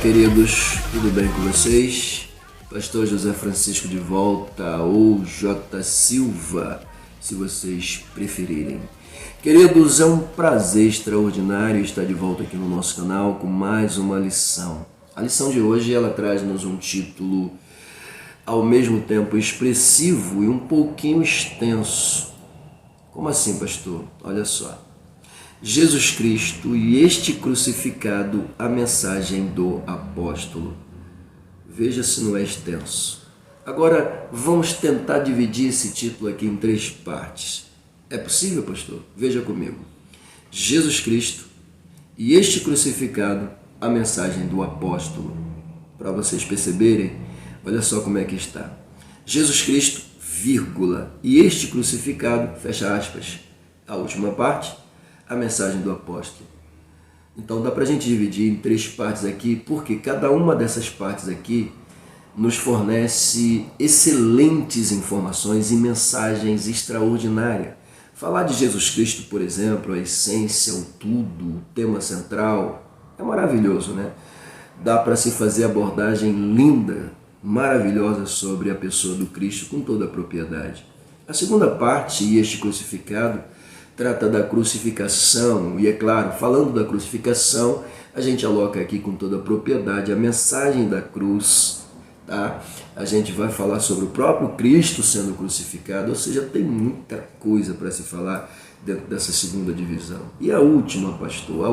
queridos, tudo bem com vocês? Pastor José Francisco de volta, ou J. Silva, se vocês preferirem. Queridos, é um prazer extraordinário estar de volta aqui no nosso canal com mais uma lição. A lição de hoje, ela traz-nos um título ao mesmo tempo expressivo e um pouquinho extenso. Como assim, pastor? Olha só. Jesus Cristo e este crucificado, a mensagem do apóstolo. Veja se não é extenso. Agora, vamos tentar dividir esse título aqui em 3 partes. É possível, pastor? Veja comigo. Jesus Cristo e este crucificado, a mensagem do apóstolo. Para vocês perceberem, olha só como é que está. Jesus Cristo, vírgula, e este crucificado, fecha aspas. A última parte, a mensagem do apóstolo. Então dá para a gente dividir em 3 partes aqui, porque cada uma dessas partes aqui nos fornece excelentes informações e mensagens extraordinárias. Falar de Jesus Cristo, por exemplo, a essência, o tudo, o tema central, é maravilhoso, né? Dá para se fazer abordagem linda, maravilhosa sobre a pessoa do Cristo com toda a propriedade. A segunda parte, e este crucificado, trata da crucificação, e é claro, falando da crucificação, a gente aloca aqui com toda a propriedade a mensagem da cruz, tá? A gente vai falar sobre o próprio Cristo sendo crucificado, ou seja, tem muita coisa para se falar dentro dessa segunda divisão. E a última, pastor,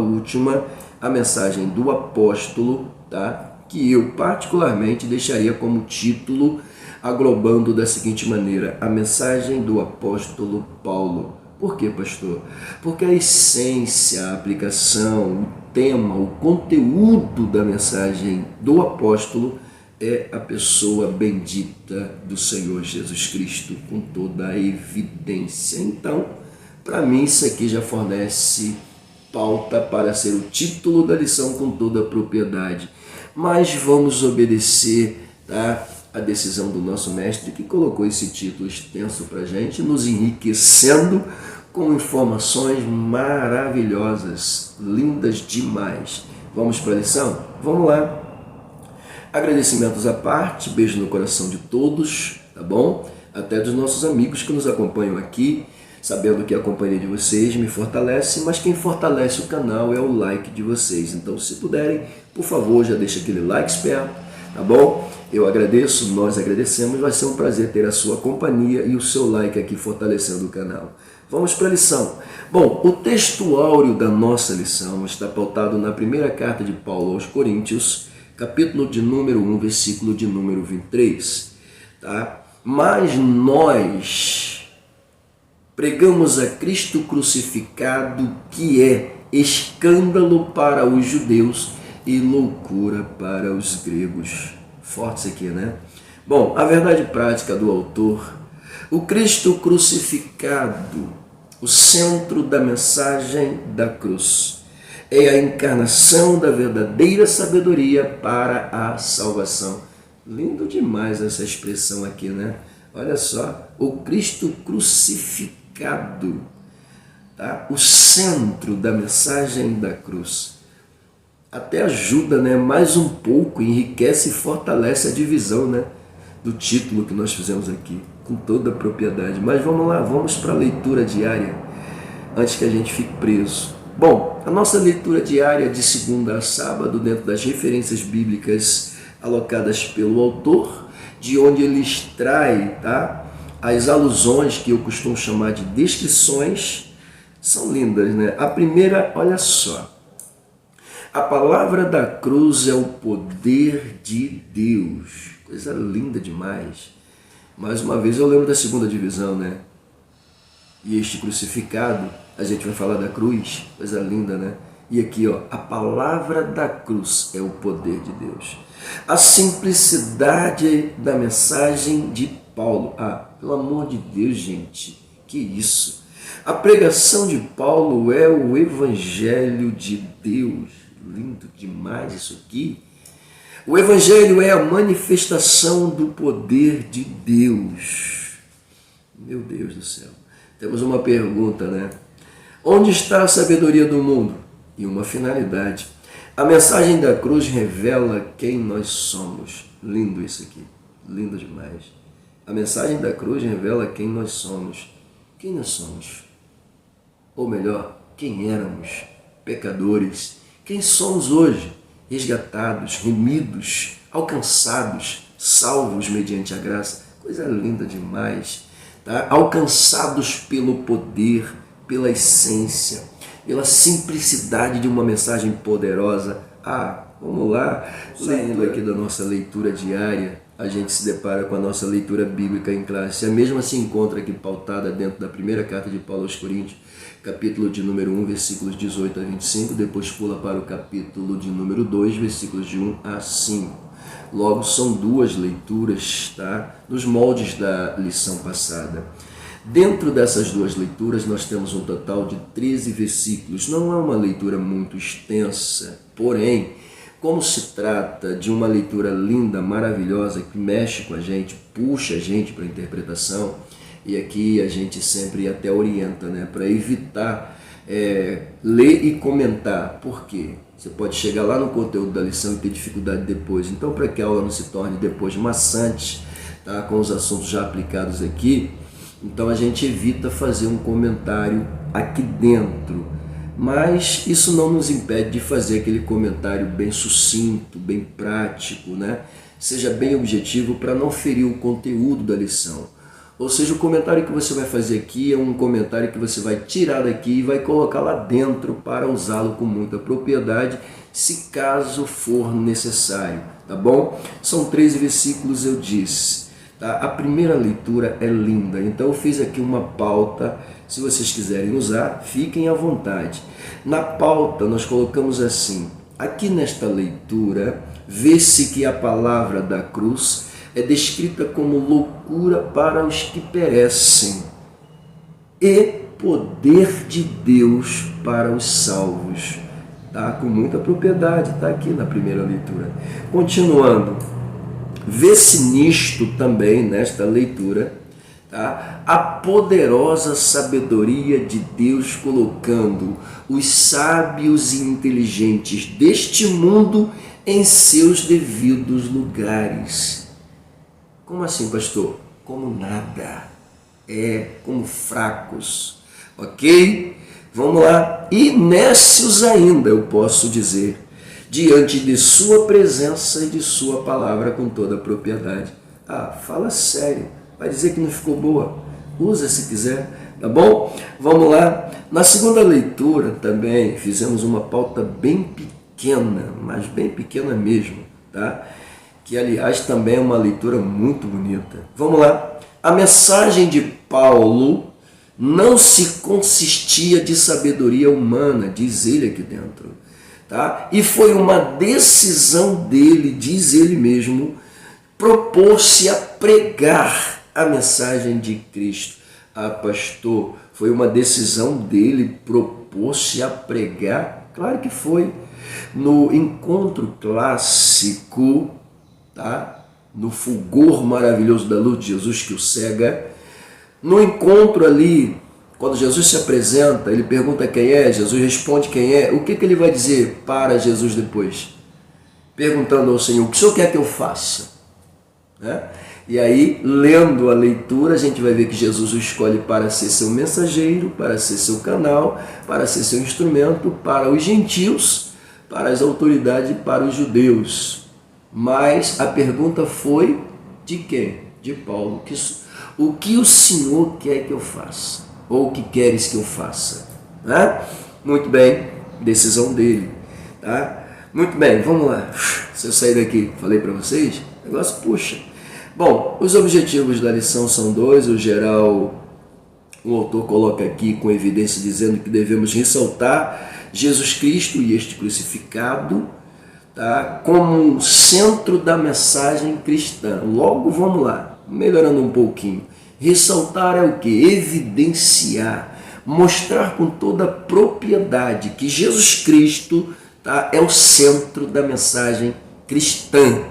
a mensagem do apóstolo, tá? Que eu particularmente deixaria como título, aglobando da seguinte maneira, a mensagem do apóstolo Paulo. Por quê, pastor? Porque a essência, a aplicação, o tema, o conteúdo da mensagem do apóstolo é a pessoa bendita do Senhor Jesus Cristo, com toda a evidência. Então, para mim, isso aqui já fornece pauta para ser o título da lição com toda a propriedade. Mas vamos obedecer, tá, a decisão do nosso mestre, que colocou esse título extenso para a gente, nos enriquecendo com informações maravilhosas, lindas demais. Vamos para a lição? Vamos lá. Agradecimentos à parte, beijo no coração de todos, tá bom? Até dos nossos amigos que nos acompanham aqui, sabendo que a companhia de vocês me fortalece, mas quem fortalece o canal é o like de vocês. Então, se puderem, por favor, já deixa aquele like esperto, tá bom? Eu agradeço, nós agradecemos, vai ser um prazer ter a sua companhia e o seu like aqui fortalecendo o canal. Vamos para a lição. Bom, o texto áureo da nossa lição está pautado na primeira carta de Paulo aos Coríntios, capítulo de número 1, versículo de número 23. Tá? Mas nós pregamos a Cristo crucificado, que é escândalo para os judeus e loucura para os gregos. Forte isso aqui, né? Bom, a verdade prática do autor, o Cristo crucificado, o centro da mensagem da cruz, é a encarnação da verdadeira sabedoria para a salvação. Lindo demais essa expressão aqui, né? Olha só, o Cristo crucificado, tá? O centro da mensagem da cruz. Até ajuda, né? Mais um pouco, enriquece e fortalece a divisão, né? Do título que nós fizemos aqui, com toda a propriedade. Mas vamos lá, vamos para a leitura diária, antes que a gente fique preso. Bom, a nossa leitura diária de segunda a sábado, dentro das referências bíblicas alocadas pelo autor, de onde ele extrai, tá, as alusões que eu costumo chamar de descrições, são lindas, né? A primeira, olha só. A palavra da cruz é o poder de Deus. Coisa linda demais. Mais uma vez eu lembro da segunda divisão, né? E este crucificado, a gente vai falar da cruz, coisa linda, né? E aqui, ó, a palavra da cruz é o poder de Deus. A simplicidade da mensagem de Paulo. Ah, pelo amor de Deus, gente, que isso? A pregação de Paulo é o evangelho de Deus. Lindo demais isso aqui. O evangelho é a manifestação do poder de Deus. Meu Deus do céu. Temos uma pergunta, né? Onde está a sabedoria do mundo? E uma finalidade. A mensagem da cruz revela quem nós somos. Lindo isso aqui, lindo demais. A mensagem da cruz revela quem nós somos. Quem nós somos? Ou melhor, quem éramos? Pecadores. Quem somos hoje? Resgatados, remidos, alcançados, salvos mediante a graça. Coisa linda demais. Tá? Alcançados pelo poder, pela essência, pela simplicidade de uma mensagem poderosa. Vamos lá, saindo aqui da nossa leitura diária, a gente se depara com a nossa leitura bíblica em classe. A mesma se encontra aqui pautada dentro da primeira carta de Paulo aos Coríntios, capítulo de número 1, versículos 18 a 25, depois pula para o capítulo de número 2, versículos de 1 a 5. Logo, são duas leituras, tá? Nos moldes da lição passada. Dentro dessas duas leituras, nós temos um total de 13 versículos. Não é uma leitura muito extensa, porém, como se trata de uma leitura linda, maravilhosa, que mexe com a gente, puxa a gente para a interpretação, e aqui a gente sempre até orienta, né, para evitar ler e comentar. Por quê? Você pode chegar lá no conteúdo da lição e ter dificuldade depois. Então, para que a aula não se torne depois maçante, tá, com os assuntos já aplicados aqui, então a gente evita fazer um comentário aqui dentro. Mas isso não nos impede de fazer aquele comentário bem sucinto, bem prático, né? Seja bem objetivo para não ferir o conteúdo da lição. Ou seja, o comentário que você vai fazer aqui é um comentário que você vai tirar daqui e vai colocar lá dentro para usá-lo com muita propriedade, se caso for necessário, tá bom? São 13 versículos, eu disse. Tá? A primeira leitura é linda, então eu fiz aqui uma pauta. Se vocês quiserem usar, fiquem à vontade. Na pauta nós colocamos assim: aqui nesta leitura, vê-se que a palavra da cruz é descrita como loucura para os que perecem e poder de Deus para os salvos. Tá? Com muita propriedade, está aqui na primeira leitura. Continuando, vê-se nisto também, nesta leitura, tá, a poderosa sabedoria de Deus colocando os sábios e inteligentes deste mundo em seus devidos lugares. Como assim, pastor? Como nada. Como fracos. Ok? Vamos lá. Inécios ainda, eu posso dizer, diante de sua presença e de sua palavra com toda a propriedade. Fala sério. Vai dizer que não ficou boa? Usa se quiser, tá bom? Vamos lá. Na segunda leitura também fizemos uma pauta bem pequena, mas bem pequena mesmo, tá? Que aliás também é uma leitura muito bonita. Vamos lá. A mensagem de Paulo não se consistia de sabedoria humana, diz ele aqui dentro, tá? E foi uma decisão dele, diz ele mesmo, propor-se a pregar a mensagem de Cristo. Pastor, foi uma decisão dele propor-se a pregar? Claro que foi. No encontro clássico, tá? No fulgor maravilhoso da luz de Jesus que o cega, no encontro ali, quando Jesus se apresenta, ele pergunta quem é, Jesus responde quem é. O que ele vai dizer para Jesus depois? Perguntando ao Senhor: o que o Senhor quer que eu faça? Né? E aí, lendo a leitura, a gente vai ver que Jesus o escolhe para ser seu mensageiro, para ser seu canal, para ser seu instrumento para os gentios, para as autoridades e para os judeus. Mas a pergunta foi de quem? De Paulo. O que o Senhor quer que eu faça? Ou o que queres que eu faça? Né? Muito bem, decisão dele. Tá? Muito bem, vamos lá. Se eu sair daqui, falei para vocês, o negócio puxa. Bom, os objetivos da lição são dois. O geral, o autor coloca aqui com evidência dizendo que devemos ressaltar Jesus Cristo e este crucificado, tá, como um centro da mensagem cristã. Logo, vamos lá, melhorando um pouquinho. Ressaltar é o que? Evidenciar, mostrar com toda a propriedade que Jesus Cristo, tá, é o centro da mensagem cristã.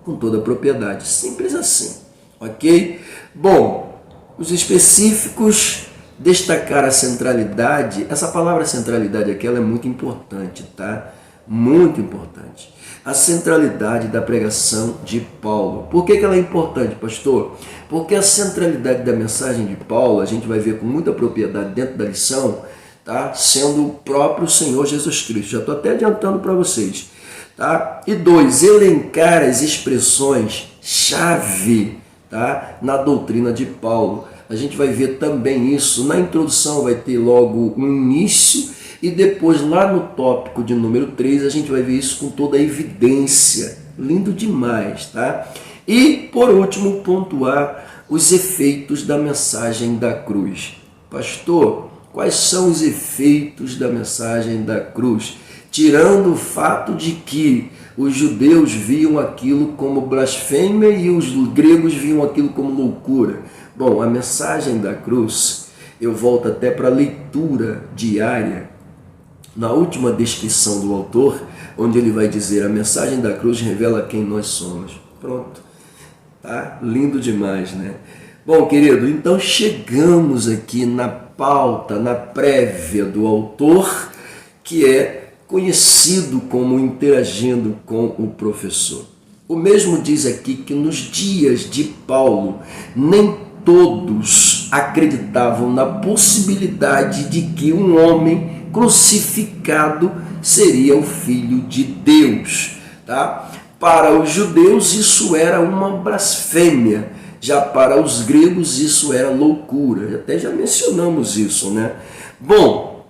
Com toda a propriedade, simples assim, ok? Bom, os específicos, destacar a centralidade. Essa palavra centralidade aqui ela é muito importante, tá? Muito importante. A centralidade da pregação de Paulo. Por que ela é importante, pastor? Porque a centralidade da mensagem de Paulo, a gente vai ver com muita propriedade dentro da lição, tá? Sendo o próprio Senhor Jesus Cristo. Já estou até adiantando para vocês. Tá? E 2, elencar as expressões-chave, tá? Na doutrina de Paulo. A gente vai ver também isso. Na introdução vai ter logo um início e depois lá no tópico de número 3 a gente vai ver isso com toda a evidência. Lindo demais, tá? E por último pontuar os efeitos da mensagem da cruz. Pastor, quais são os efeitos da mensagem da cruz? Tirando o fato de que os judeus viam aquilo como blasfêmia e os gregos viam aquilo como loucura. Bom, a mensagem da cruz, eu volto até para a leitura diária, na última descrição do autor, onde ele vai dizer: a mensagem da cruz revela quem nós somos. Pronto, tá? Lindo demais, né? Bom, querido, então chegamos aqui na pauta, na prévia do autor, que é conhecido como interagindo com o professor. O mesmo diz aqui que nos dias de Paulo, nem todos acreditavam na possibilidade de que um homem crucificado seria o Filho de Deus. Tá? Para os judeus isso era uma blasfêmia, já para os gregos isso era loucura. Até já mencionamos isso, né? Bom,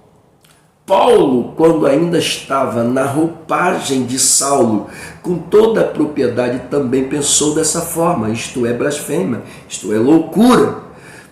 Paulo, quando ainda estava na roupagem de Saulo, com toda a propriedade, também pensou dessa forma: isto é blasfêmia, isto é loucura.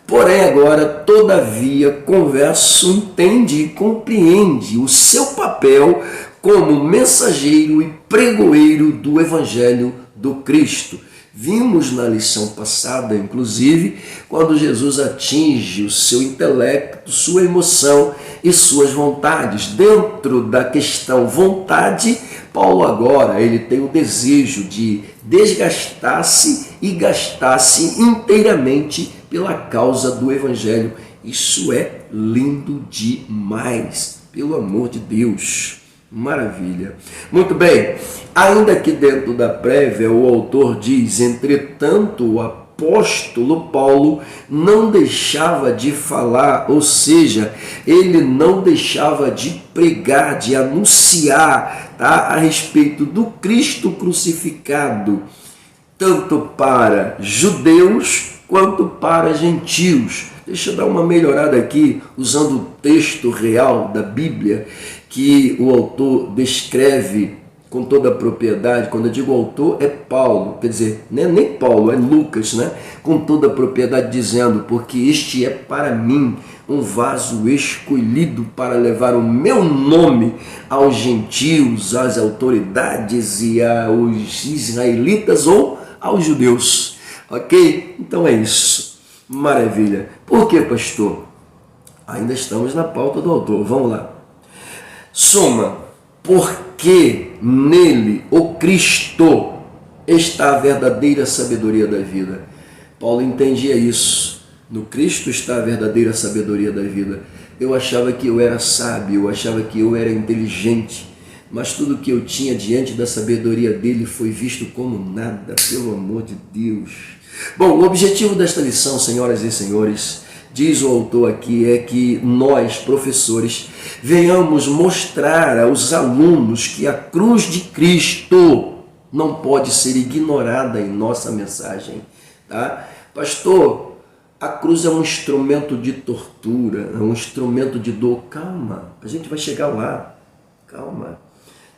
Porém, agora, todavia, converso, entende e compreende o seu papel como mensageiro e pregoeiro do Evangelho do Cristo. Vimos na lição passada, inclusive, quando Jesus atinge o seu intelecto, sua emoção e suas vontades. Dentro da questão vontade, Paulo agora ele tem o desejo de desgastar-se e gastar-se inteiramente pela causa do Evangelho. Isso é lindo demais, pelo amor de Deus. Maravilha. Muito bem, ainda que dentro da prévia o autor diz: entretanto o apóstolo Paulo não deixava de falar, ou seja, ele não deixava de pregar, de anunciar, tá, a respeito do Cristo crucificado, tanto para judeus quanto para gentios. Deixa eu dar uma melhorada aqui, usando o texto real da Bíblia, que o autor descreve com toda a propriedade. Quando eu digo autor, é Paulo, quer dizer, não é nem Paulo, é Lucas, né? Com toda a propriedade, dizendo: porque este é para mim um vaso escolhido para levar o meu nome aos gentios, às autoridades e aos israelitas ou aos judeus. Ok? Então é isso. Maravilha. Por que, pastor? Ainda estamos na pauta do autor. Vamos lá. Soma. Porque nele, o Cristo, está a verdadeira sabedoria da vida. Paulo entendia isso. No Cristo está a verdadeira sabedoria da vida. Eu achava que eu era sábio, eu achava que eu era inteligente, mas tudo que eu tinha diante da sabedoria dele foi visto como nada, pelo amor de Deus. Bom, o objetivo desta lição, senhoras e senhores, diz o autor aqui, é que nós, professores, venhamos mostrar aos alunos que a cruz de Cristo não pode ser ignorada em nossa mensagem. Tá? Pastor, a cruz é um instrumento de tortura, é um instrumento de dor. Calma, a gente vai chegar lá. Calma.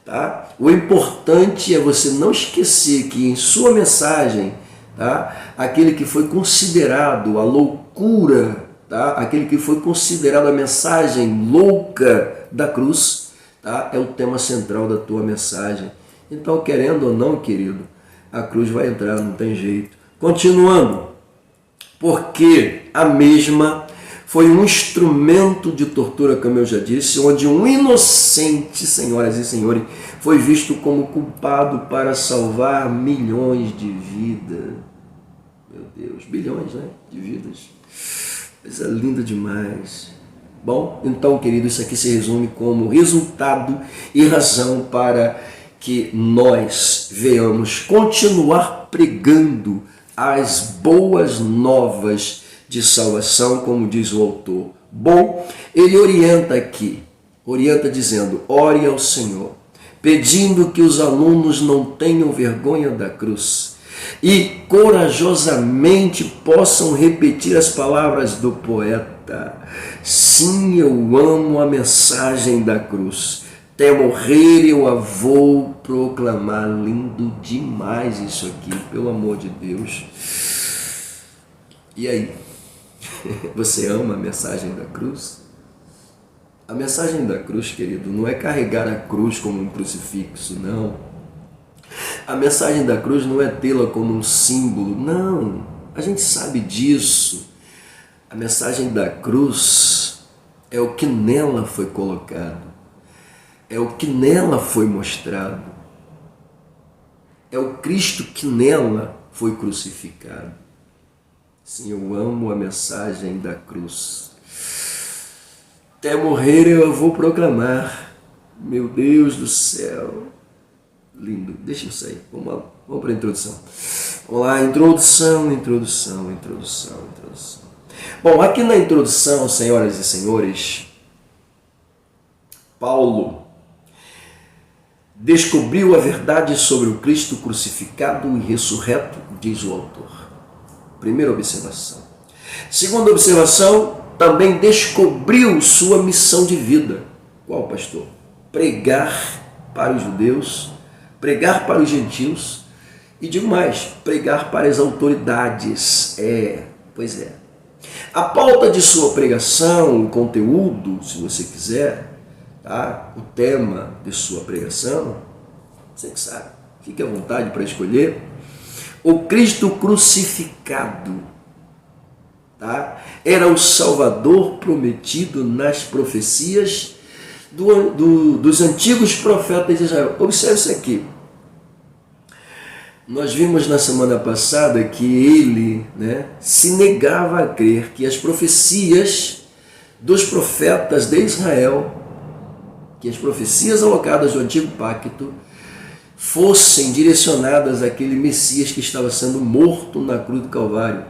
Tá? O importante é você não esquecer que em sua mensagem, tá, aquele que foi considerado a loucura, tá, aquele que foi considerado a mensagem louca da cruz, tá, é o tema central da tua mensagem. Então, querendo ou não, querido, a cruz vai entrar, não tem jeito. Continuando, porque a mesma foi um instrumento de tortura, como eu já disse, onde um inocente, senhoras e senhores, foi visto como culpado para salvar milhões de vidas. Meu Deus, bilhões, né, de vidas. Coisa linda demais. Bom, então, querido, isso aqui se resume como resultado e razão para que nós venhamos continuar pregando as boas novas de salvação, como diz o autor. Bom, ele orienta aqui, orienta dizendo, ore ao Senhor, pedindo que os alunos não tenham vergonha da cruz e corajosamente possam repetir as palavras do poeta. Sim, eu amo a mensagem da cruz. Até morrer eu a vou proclamar. Lindo demais isso aqui, pelo amor de Deus. E aí? Você ama a mensagem da cruz? A mensagem da cruz, querido, não é carregar a cruz como um crucifixo, não. A mensagem da cruz não é tê-la como um símbolo, não. A gente sabe disso. A mensagem da cruz é o que nela foi colocado, é o que nela foi mostrado, é o Cristo que nela foi crucificado. Sim, eu amo a mensagem da cruz. Até morrer eu vou proclamar. Meu Deus do céu. Lindo. Deixa eu sair. Vamos lá. Vamos para a introdução. Vamos lá. Introdução. Bom, aqui na introdução, senhoras e senhores, Paulo descobriu a verdade sobre o Cristo crucificado e ressurreto, diz o autor. Primeira observação. Segunda observação, também descobriu sua missão de vida. Qual, pastor? Pregar para os judeus, pregar para os gentios e, digo mais, pregar para as autoridades. Pois é. A pauta de sua pregação, o conteúdo, se você quiser, tá? O tema de sua pregação, você que sabe, fique à vontade para escolher. O Cristo crucificado, tá? Era o Salvador prometido nas profecias dos antigos profetas de Israel. Observe isso aqui. Nós vimos na semana passada que ele, se negava a crer que as profecias dos profetas de Israel, que as profecias alocadas do Antigo Pacto, fossem direcionadas àquele Messias que estava sendo morto na cruz do Calvário.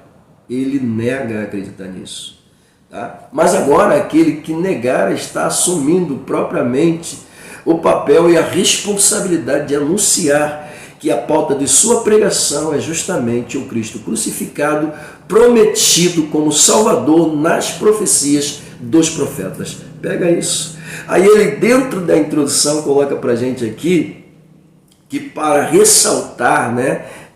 Ele nega a acreditar nisso. Tá? Mas agora aquele que negara está assumindo propriamente o papel e a responsabilidade de anunciar que a pauta de sua pregação é justamente o Cristo crucificado, prometido como Salvador nas profecias dos profetas. Pega isso. Aí ele, dentro da introdução, coloca para a gente aqui que para ressaltar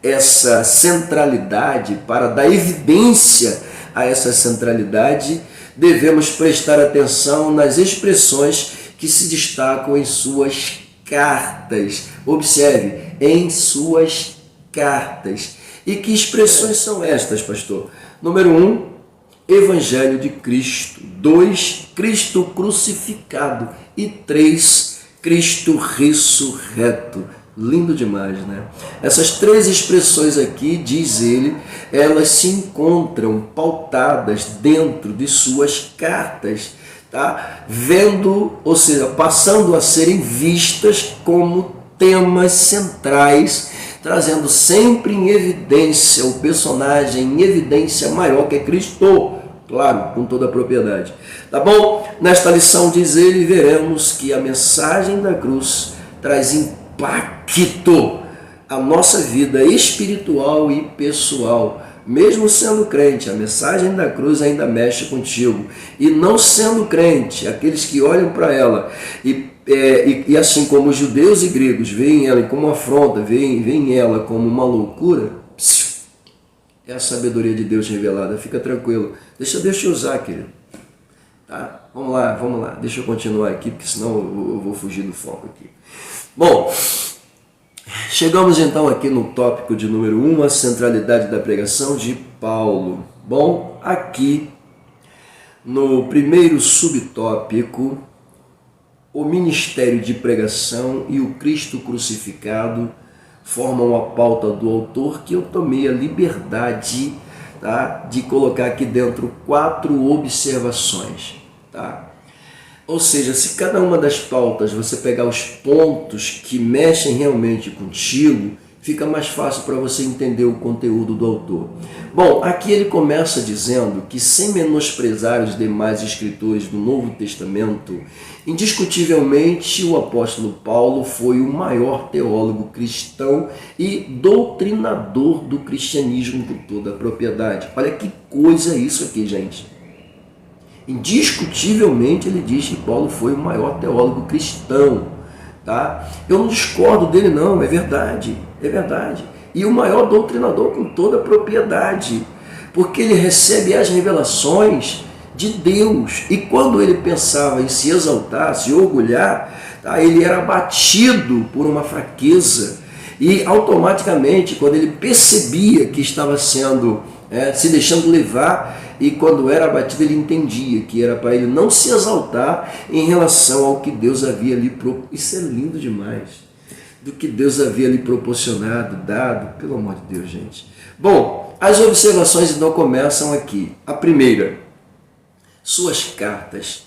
essa centralidade, para dar evidência a essa centralidade, devemos prestar atenção nas expressões que se destacam em suas cartas. Observe, em suas cartas. E que expressões são estas, pastor? Número 1, Evangelho de Cristo. 2, Cristo crucificado. E 3, Cristo ressurreto. Lindo demais, né? Essas três expressões aqui, diz ele, elas se encontram pautadas dentro de suas cartas, tá? Vendo, ou seja, passando a serem vistas como temas centrais, trazendo sempre em evidência o personagem, em evidência maior, que é Cristo, claro, com toda a propriedade. Tá bom? Nesta lição, diz ele, veremos que a mensagem da cruz traz impacto a nossa vida espiritual e pessoal. Mesmo sendo crente, a mensagem da cruz ainda mexe contigo. E não sendo crente, aqueles que olham para ela e assim como os judeus e gregos veem ela como uma afronta, veem ela como uma loucura, é a sabedoria de Deus revelada. Fica tranquilo. Deixa Deus te usar, querido. Tá? Vamos lá. Deixa eu continuar aqui, porque senão eu vou fugir do foco aqui. Bom, chegamos então aqui no tópico de número 1, a centralidade da pregação de Paulo. Bom, aqui no primeiro subtópico, o ministério de pregação e o Cristo crucificado formam a pauta do autor, que eu tomei a liberdade, tá, de colocar aqui dentro 4 observações. Tá? Ou seja, se cada uma das pautas você pegar os pontos que mexem realmente contigo, fica mais fácil para você entender o conteúdo do autor. Bom, aqui ele começa dizendo que, sem menosprezar os demais escritores do Novo Testamento, indiscutivelmente o apóstolo Paulo foi o maior teólogo cristão e doutrinador do cristianismo com toda a propriedade. Olha que coisa isso aqui, gente. Indiscutivelmente ele diz que Paulo foi o maior teólogo cristão, tá? Eu não discordo dele não, é verdade, é verdade. E o maior doutrinador com toda a propriedade, porque ele recebe as revelações de Deus, e quando ele pensava em se exaltar, se orgulhar, tá? Ele era abatido por uma fraqueza, e automaticamente, quando ele percebia que estava sendo, se deixando levar, e quando era abatido ele entendia que era para ele não se exaltar em relação ao que Deus havia lhe proporcionado. Isso é lindo demais. Do que Deus havia lhe proporcionado, dado, pelo amor de Deus, gente. Bom, as observações então começam aqui. A primeira, suas cartas.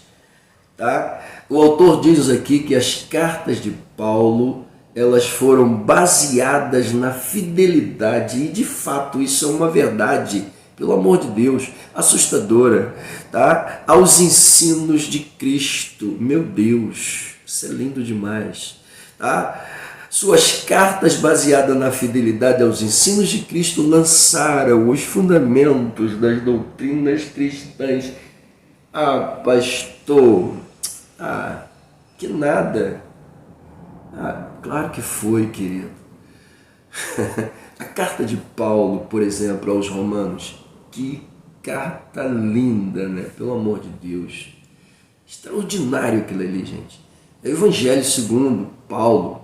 Tá? O autor diz aqui que as cartas de Paulo, elas foram baseadas na fidelidade, e de fato isso é uma verdade, pelo amor de Deus, assustadora, tá? Aos ensinos de Cristo. Meu Deus, isso é lindo demais, tá? Suas cartas baseadas na fidelidade aos ensinos de Cristo lançaram os fundamentos das doutrinas cristãs. Ah, pastor, que nada. Claro que foi, querido. A carta de Paulo, por exemplo, aos Romanos, que carta linda, né? Pelo amor de Deus. Extraordinário aquilo ali, gente. É o Evangelho segundo Paulo.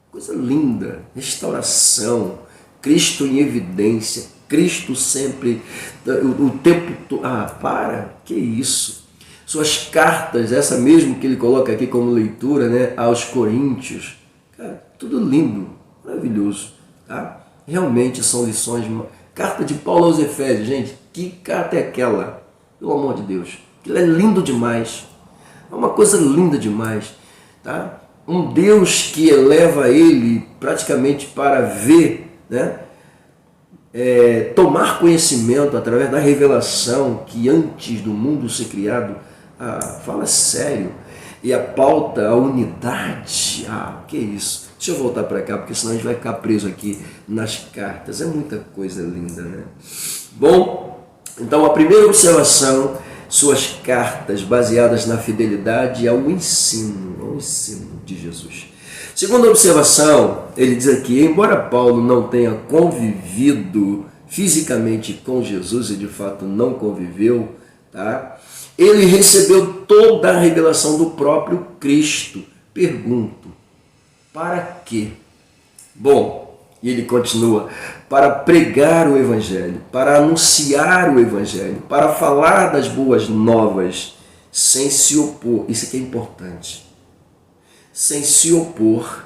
Coisa linda. Restauração. Cristo em evidência. Cristo sempre, o tempo todo. Que isso. Suas cartas, essa mesmo que ele coloca aqui como leitura, né? Aos Coríntios. Cara, tudo lindo. Maravilhoso. Tá? Realmente são lições. Carta de Paulo aos Efésios, gente, que carta é aquela? Pelo amor de Deus, aquilo é lindo demais, é uma coisa linda demais, tá? Um Deus que eleva ele praticamente para ver, né? Tomar conhecimento através da revelação que antes do mundo ser criado, fala sério, e a pauta, a unidade, que isso? Deixa eu voltar para cá, porque senão a gente vai ficar preso aqui nas cartas. É muita coisa linda, né? Bom, então a primeira observação, suas cartas baseadas na fidelidade ao ensino de Jesus. Segunda observação, ele diz aqui, embora Paulo não tenha convivido fisicamente com Jesus, e de fato não conviveu, tá? Ele recebeu toda a revelação do próprio Cristo. Pergunto, para quê? Bom, e ele continua, para pregar o Evangelho, para anunciar o Evangelho, para falar das boas novas, sem se opor, isso aqui é importante, sem se opor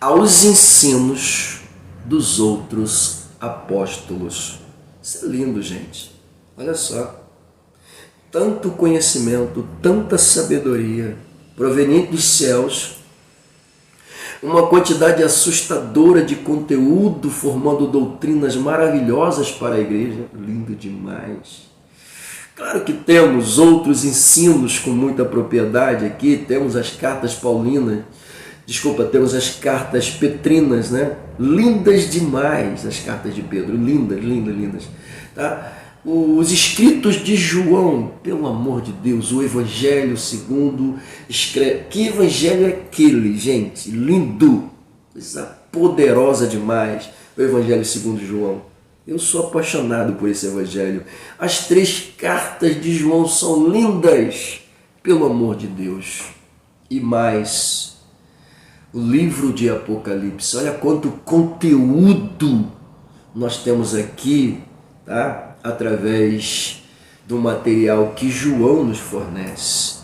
aos ensinos dos outros apóstolos. Isso é lindo, gente. Olha só, tanto conhecimento, tanta sabedoria proveniente dos céus, uma quantidade assustadora de conteúdo formando doutrinas maravilhosas para a igreja. Lindo demais. Claro que temos outros ensinos com muita propriedade aqui, temos as cartas paulinas, temos as cartas petrinas, né? Lindas demais as cartas de Pedro, lindas, lindas, lindas. Tá? Os escritos de João, pelo amor de Deus, o Evangelho segundo escreve. Que evangelho é aquele, gente? Lindo, coisa poderosa demais, o Evangelho segundo João. Eu sou apaixonado por esse Evangelho. As 3 cartas de João são lindas, pelo amor de Deus. E mais, o livro de Apocalipse. Olha quanto conteúdo nós temos aqui, tá? Através do material que João nos fornece.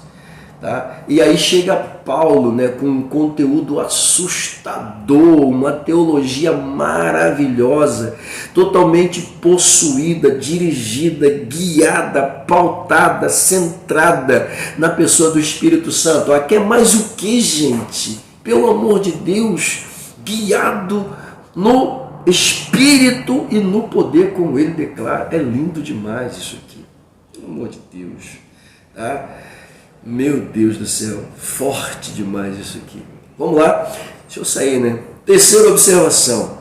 Tá? E aí chega Paulo, né, com um conteúdo assustador, uma teologia maravilhosa, totalmente possuída, dirigida, guiada, pautada, centrada na pessoa do Espírito Santo. Aqui é mais o que, gente? Pelo amor de Deus, guiado no Espírito e no poder, como ele declara. É lindo demais isso aqui, pelo amor de Deus. Tá? Meu Deus do céu, forte demais isso aqui. Vamos lá, deixa eu sair, né? Terceira observação,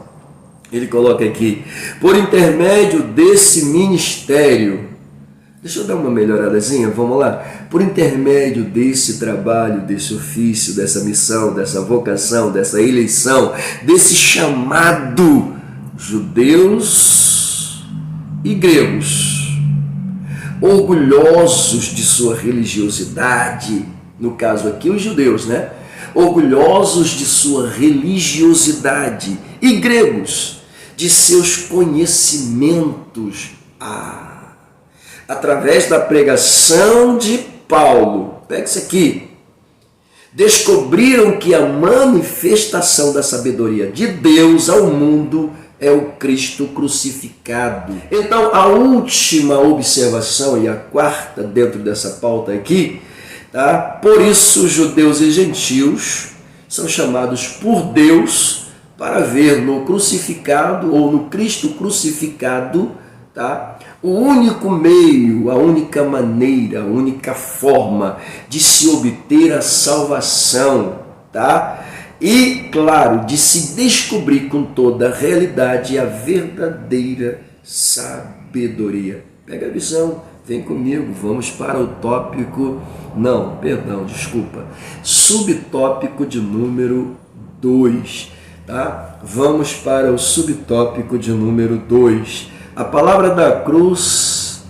ele coloca aqui: por intermédio desse ministério, deixa eu dar uma melhoradazinha, vamos lá. Por intermédio desse trabalho, desse ofício, dessa missão, dessa vocação, dessa eleição, desse chamado, judeus e gregos, orgulhosos de sua religiosidade, no caso aqui os judeus, né? Orgulhosos de sua religiosidade, e gregos de seus conhecimentos, através da pregação de Paulo, pega isso aqui, descobriram que a manifestação da sabedoria de Deus ao mundo é o Cristo crucificado. Então, a última observação e a quarta dentro dessa pauta aqui, tá? Por isso, judeus e gentios são chamados por Deus para ver no crucificado ou no Cristo crucificado, tá? O único meio, a única maneira, a única forma de se obter a salvação, tá? E, claro, de se descobrir com toda a realidade a verdadeira sabedoria. Pega a visão, vem comigo, vamos para o tópico, subtópico de número 2, tá? Vamos para o subtópico de número 2. A palavra da cruz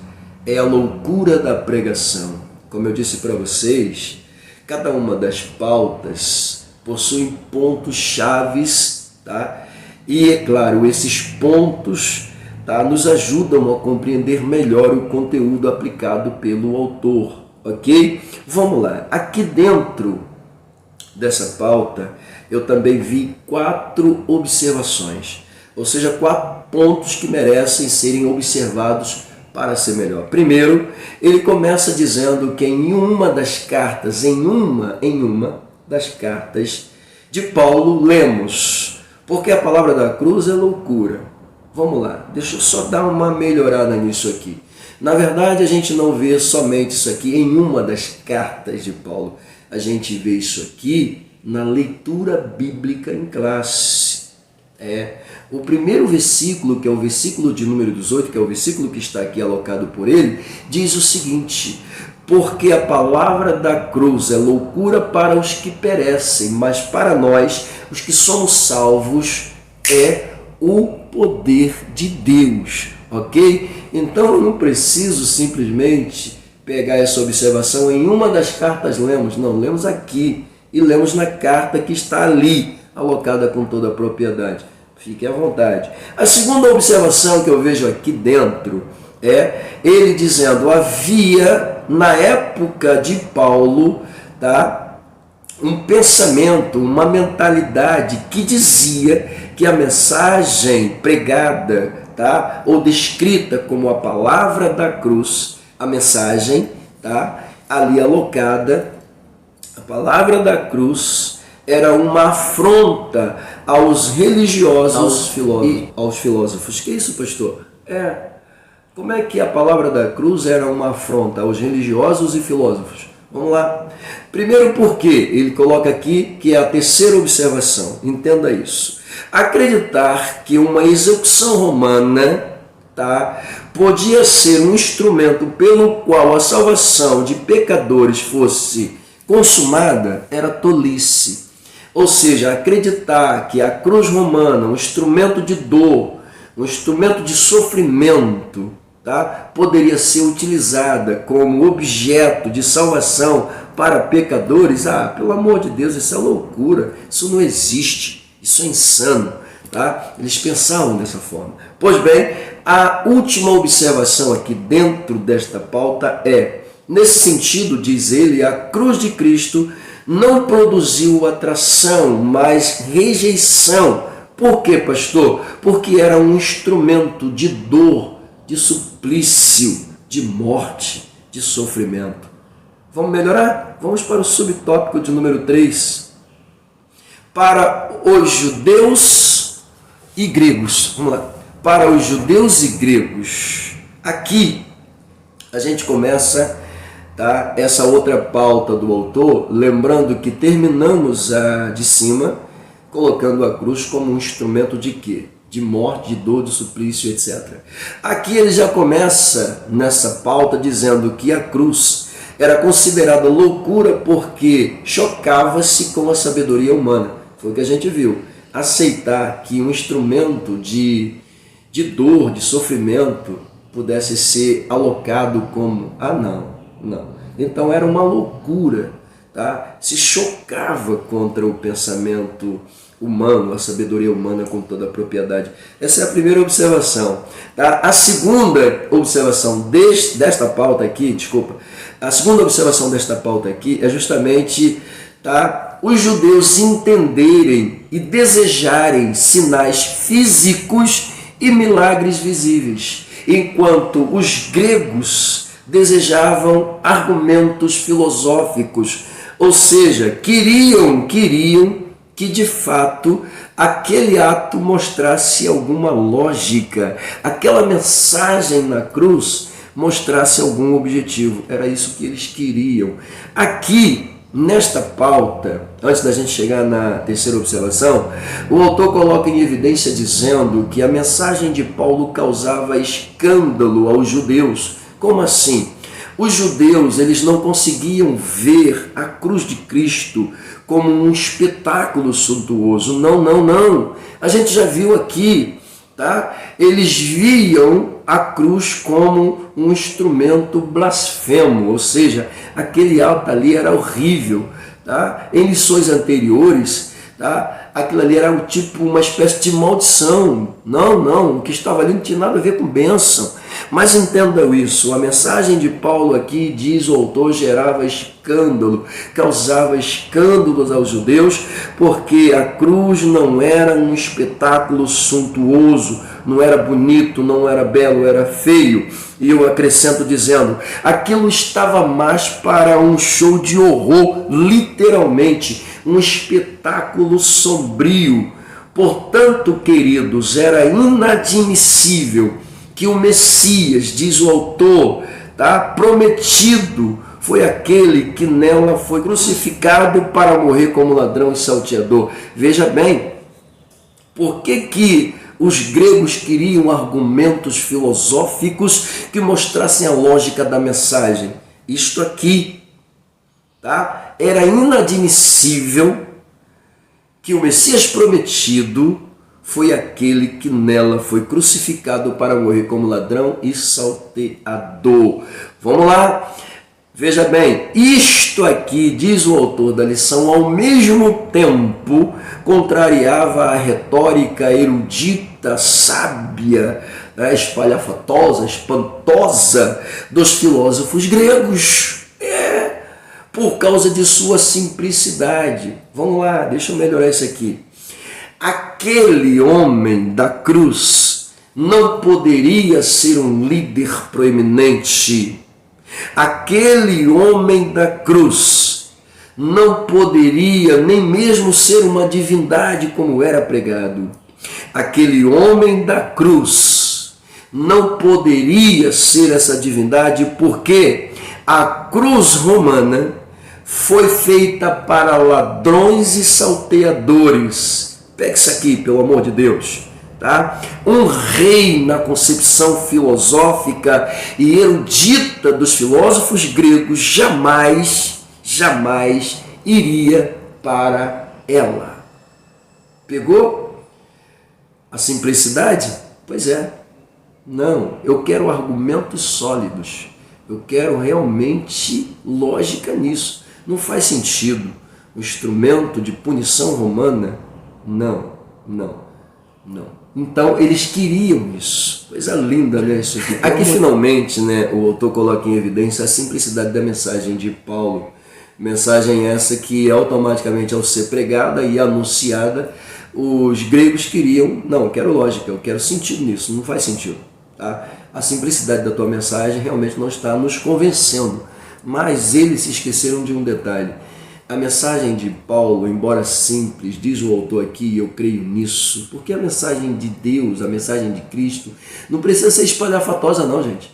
é a loucura da pregação. Como eu disse para vocês, cada uma das pautas possuem pontos chaves, tá? E é claro, esses pontos, tá, nos ajudam a compreender melhor o conteúdo aplicado pelo autor, ok? Vamos lá, aqui dentro dessa pauta eu também vi 4 observações, ou seja, 4 pontos que merecem serem observados para ser melhor. Primeiro, ele começa dizendo que em uma das cartas, em uma das cartas de Paulo, lemos: porque a palavra da cruz é loucura. Vamos lá, deixa eu só dar uma melhorada nisso aqui. Na verdade, a gente não vê somente isso aqui em uma das cartas de Paulo. A gente vê isso aqui na leitura bíblica em classe. O primeiro versículo, que é o versículo de número 18, que é o versículo que está aqui alocado por ele, diz o seguinte: porque a palavra da cruz é loucura para os que perecem, mas para nós, os que somos salvos, é o poder de Deus, ok? Então eu não preciso simplesmente pegar essa observação em uma das cartas lemos, não, lemos aqui e lemos na carta que está ali, alocada com toda a propriedade. Fique à vontade. A segunda observação que eu vejo aqui dentro é ele dizendo: havia na época de Paulo, tá, um pensamento, uma mentalidade que dizia que a mensagem pregada, tá, ou descrita como a palavra da cruz, a mensagem, tá, ali alocada, a palavra da cruz era uma afronta aos religiosos e aos filósofos. Que isso, pastor? Como é que a palavra da cruz era uma afronta aos religiosos e filósofos? Vamos lá. Primeiro, porque ele coloca aqui que é a terceira observação. Entenda isso. Acreditar que uma execução romana, tá, podia ser um instrumento pelo qual a salvação de pecadores fosse consumada era tolice. Ou seja, acreditar que a cruz romana, um instrumento de dor, um instrumento de sofrimento, tá, poderia ser utilizada como objeto de salvação para pecadores, pelo amor de Deus, isso é loucura, isso não existe, isso é insano, tá? Eles pensavam dessa forma. Pois bem, a última observação aqui dentro desta pauta é: Nesse sentido, diz ele, a cruz de Cristo não produziu atração, mas rejeição. Por quê, pastor? Porque era um instrumento de dor, de suplício, de morte, de sofrimento. Vamos melhorar? Vamos para o subtópico de número 3. Para os judeus e gregos. Vamos lá. Para os judeus e gregos. Aqui a gente começa, tá, essa outra pauta do autor, lembrando que terminamos a de cima colocando a cruz como um instrumento de quê? De morte, de dor, de suplício, etc. Aqui ele já começa nessa pauta dizendo que a cruz era considerada loucura porque chocava-se com a sabedoria humana. Foi o que a gente viu. Aceitar que um instrumento de dor, de sofrimento, pudesse ser alocado como, não. Então era uma loucura, tá? Se chocava contra o pensamento humano, a sabedoria humana com toda a propriedade. Essa é a primeira observação. Tá? A segunda observação desta pauta aqui, a segunda observação desta pauta aqui é justamente, tá, os judeus entenderem e desejarem sinais físicos e milagres visíveis, enquanto os gregos desejavam argumentos filosóficos, ou seja, queriam que de fato aquele ato mostrasse alguma lógica, aquela mensagem na cruz mostrasse algum objetivo. Era isso que eles queriam. Aqui, nesta pauta, antes da gente chegar na terceira observação, o autor coloca em evidência dizendo que a mensagem de Paulo causava escândalo aos judeus. Como assim? Os judeus, eles não conseguiam ver a cruz de Cristo como um espetáculo suntuoso. Não. A gente já viu aqui, tá? Eles viam a cruz como um instrumento blasfemo, ou seja, aquele ato ali era horrível, tá? Em lições anteriores, tá? Aquilo ali era uma espécie de maldição. Não, o que estava ali não tinha nada a ver com bênção. Mas entendam isso, a mensagem de Paulo aqui, diz o autor, gerava escândalo, causava escândalos aos judeus, porque a cruz não era um espetáculo suntuoso, não era bonito, não era belo, era feio. E eu acrescento dizendo, aquilo estava mais para um show de horror, literalmente, um espetáculo sombrio. Portanto, queridos, era inadmissível que o Messias, diz o autor, tá, prometido, foi aquele que nela foi crucificado para morrer como ladrão e salteador. Veja bem, por que os gregos queriam argumentos filosóficos que mostrassem a lógica da mensagem? Isto aqui, tá? Era inadmissível que o Messias prometido foi aquele que nela foi crucificado para morrer como ladrão e salteador. Vamos lá? Veja bem, isto aqui, diz o autor da lição, ao mesmo tempo contrariava a retórica erudita, sábia, espalhafatosa, espantosa dos filósofos gregos. Por causa de sua simplicidade. Vamos lá, deixa eu melhorar isso aqui. Aquele homem da cruz não poderia ser um líder proeminente. Aquele homem da cruz não poderia nem mesmo ser uma divindade como era pregado. Aquele homem da cruz não poderia ser essa divindade porque a cruz romana foi feita para ladrões e salteadores. Pega isso aqui, pelo amor de Deus. Tá? Um rei na concepção filosófica e erudita dos filósofos gregos jamais iria para ela. Pegou a simplicidade? Pois é. Não, eu quero argumentos sólidos. Eu quero realmente lógica nisso. Não faz sentido. O instrumento de punição romana, não. Então eles queriam isso. Coisa linda, né? Isso aqui. Aqui finalmente, né, o autor coloca em evidência a simplicidade da mensagem de Paulo. Mensagem essa que automaticamente, ao ser pregada e anunciada, os gregos queriam, não, eu quero lógica, eu quero sentido nisso, não faz sentido. Tá? A simplicidade da tua mensagem realmente não está nos convencendo, mas eles se esqueceram de um detalhe. A mensagem de Paulo, embora simples, diz o autor aqui, e eu creio nisso, porque a mensagem de Deus, a mensagem de Cristo, não precisa ser espalhafatosa não, gente.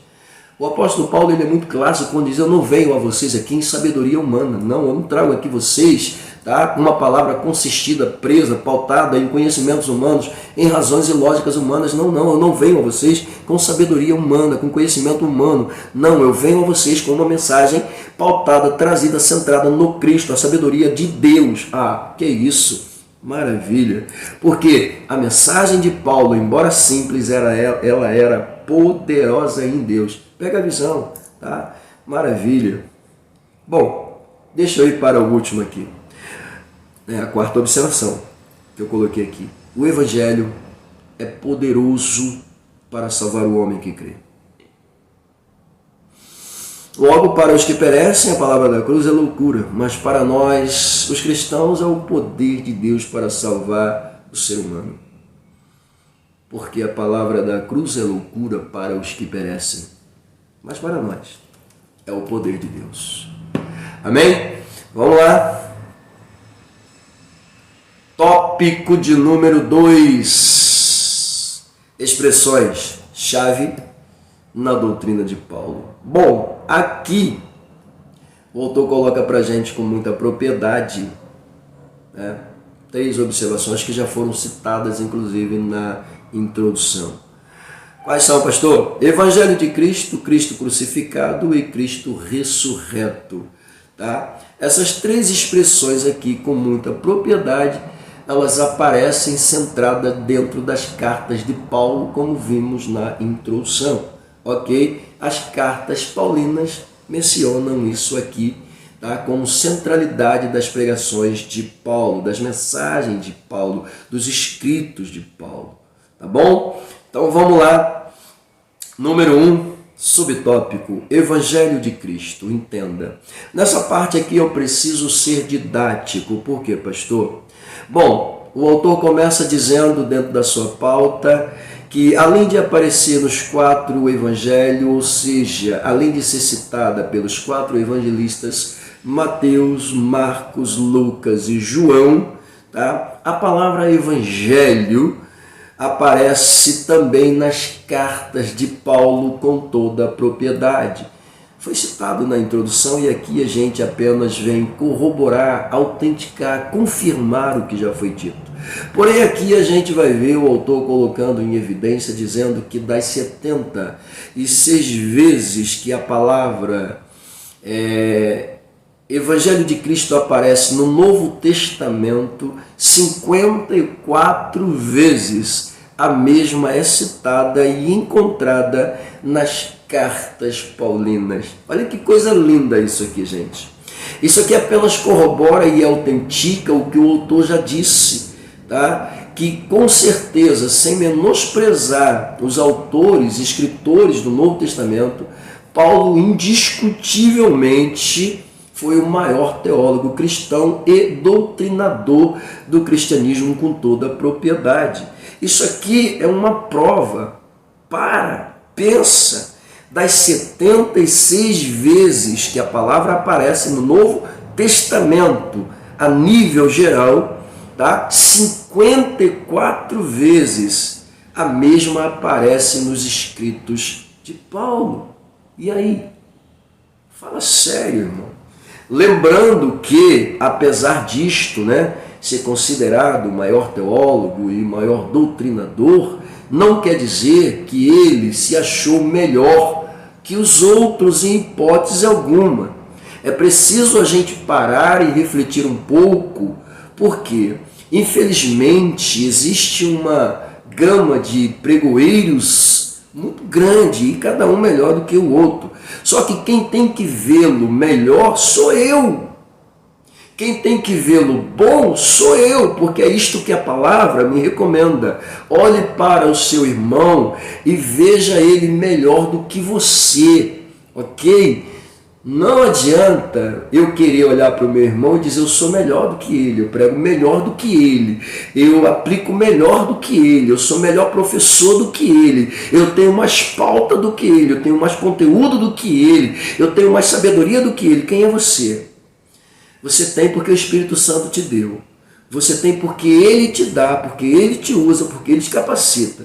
O apóstolo Paulo ele é muito clássico quando diz: eu não venho a vocês aqui em sabedoria humana. Não, eu não trago aqui vocês, tá, uma palavra consistida, presa, pautada em conhecimentos humanos, em razões e lógicas humanas. Não, eu não venho a vocês com sabedoria humana, com conhecimento humano. Não, eu venho a vocês com uma mensagem pautada, trazida, centrada no Cristo, a sabedoria de Deus. Ah, que isso! Maravilha! Porque a mensagem de Paulo, embora simples, ela era poderosa em Deus. Pega a visão, tá? Maravilha. Bom, deixa eu ir para o último aqui. A quarta observação que eu coloquei aqui. O Evangelho é poderoso para salvar o homem que crê. Logo, para os que perecem, a palavra da cruz é loucura, mas para nós, os cristãos, é o poder de Deus para salvar o ser humano. Porque a palavra da cruz é loucura para os que perecem, mas para nós é o poder de Deus. Amém? Vamos lá. Tópico de número 2. Expressões-chave na doutrina de Paulo. Bom, aqui o autor coloca para a gente com muita propriedade, né, 3 observações que já foram citadas, inclusive, na introdução. Quais são, pastor? Evangelho de Cristo, Cristo crucificado e Cristo ressurreto. Tá? Essas 3 expressões aqui, com muita propriedade, elas aparecem centradas dentro das cartas de Paulo, como vimos na introdução. Ok? As cartas paulinas mencionam isso aqui, tá? Como centralidade das pregações de Paulo, das mensagens de Paulo, dos escritos de Paulo. Tá bom? Então vamos lá. Número 1, subtópico, Evangelho de Cristo. Entenda. Nessa parte aqui eu preciso ser didático. Por quê, pastor? Bom, o autor começa dizendo dentro da sua pauta que, além de aparecer nos 4 evangelhos, ou seja, além de ser citada pelos 4 evangelistas, Mateus, Marcos, Lucas e João, tá? A palavra evangelho aparece também nas cartas de Paulo com toda a propriedade. Foi citado na introdução e aqui a gente apenas vem corroborar, autenticar, confirmar o que já foi dito. Porém, aqui a gente vai ver o autor colocando em evidência, dizendo que das 76 vezes que a palavra Evangelho de Cristo aparece no Novo Testamento, 54 vezes a mesma é citada e encontrada nas cartas paulinas. Olha que coisa linda isso aqui, gente. Isso aqui apenas corrobora e autentica o que o autor já disse, tá? Que com certeza, sem menosprezar os autores, escritores do Novo Testamento, Paulo indiscutivelmente foi o maior teólogo cristão e doutrinador do cristianismo com toda a propriedade. Isso aqui é uma prova. Pensa, das 76 vezes que a palavra aparece no Novo Testamento, a nível geral, tá? 54 vezes a mesma aparece nos escritos de Paulo. E aí? Fala sério, irmão. Lembrando que, apesar disto, né, ser considerado o maior teólogo e maior doutrinador, não quer dizer que ele se achou melhor que os outros em hipótese alguma. É preciso a gente parar e refletir um pouco, porque, infelizmente, existe uma gama de pregoeiros muito grande e cada um melhor do que o outro. Só que quem tem que vê-lo melhor sou eu. Quem tem que vê-lo bom sou eu, porque é isto que a palavra me recomenda. Olhe para o seu irmão e veja ele melhor do que você, ok? Não adianta eu querer olhar para o meu irmão e dizer eu sou melhor do que ele, eu prego melhor do que ele, eu aplico melhor do que ele, eu sou melhor professor do que ele, eu tenho mais pauta do que ele, eu tenho mais conteúdo do que ele, eu tenho mais sabedoria do que ele. Quem é você? Você tem porque o Espírito Santo te deu. Você tem porque ele te dá, porque ele te usa, porque ele te capacita.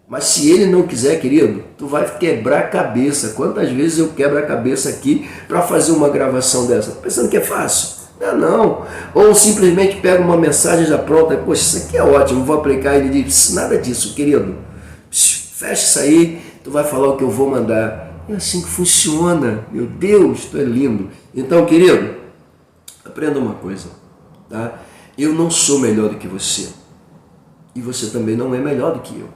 Mas se ele não quiser, querido, tu vai quebrar a cabeça. Quantas vezes eu quebro a cabeça aqui para fazer uma gravação dessa? Pensando que é fácil? Não. Ou simplesmente pega uma mensagem já pronta. Poxa, isso aqui é ótimo, vou aplicar. E ele diz, nada disso, querido. Fecha isso aí, tu vai falar o que eu vou mandar. É assim que funciona. Meu Deus, tu é lindo. Então, querido, aprenda uma coisa, tá? Eu não sou melhor do que você. E você também não é melhor do que eu.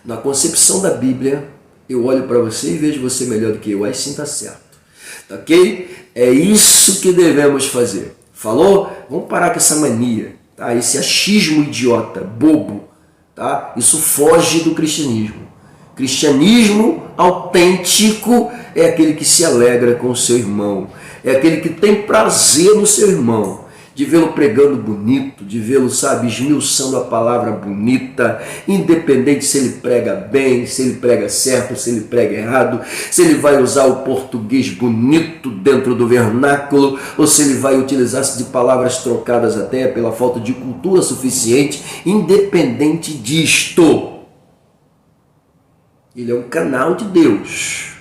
Na concepção da Bíblia, eu olho para você e vejo você melhor do que eu. Aí sim está certo. Tá ok? É isso que devemos fazer. Falou? Vamos parar com essa mania. Tá? Esse achismo idiota, bobo. Tá? Isso foge do cristianismo. Cristianismo autêntico é aquele que se alegra com o seu irmão. É aquele que tem prazer no seu irmão. De vê-lo pregando bonito, de vê-lo, sabe, esmiuçando a palavra bonita, independente se ele prega bem, se ele prega certo, se ele prega errado, se ele vai usar o português bonito dentro do vernáculo, ou se ele vai utilizar-se de palavras trocadas até pela falta de cultura suficiente, independente disto. Ele é um canal de Deus,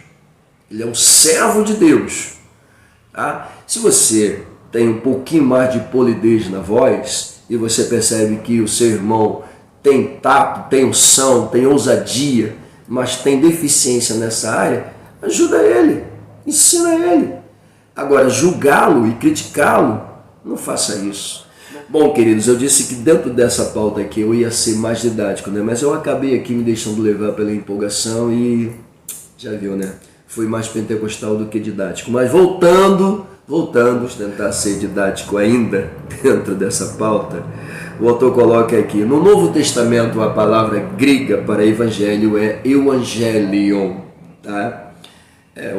ele é um servo de Deus. Tá? Se você tem um pouquinho mais de polidez na voz e você percebe que o seu irmão tem tato, tem unção, tem ousadia, mas tem deficiência nessa área, ajuda ele, ensina ele. Agora, julgá-lo e criticá-lo, não faça isso. Bom, queridos, eu disse que dentro dessa pauta aqui eu ia ser mais didático, né? Mas eu acabei aqui me deixando levar pela empolgação e já viu, né? Fui mais pentecostal do que didático. Mas voltamos a tentar ser didático ainda dentro dessa pauta. O autor coloca aqui, no Novo Testamento a palavra grega para evangelho é euangelion, tá?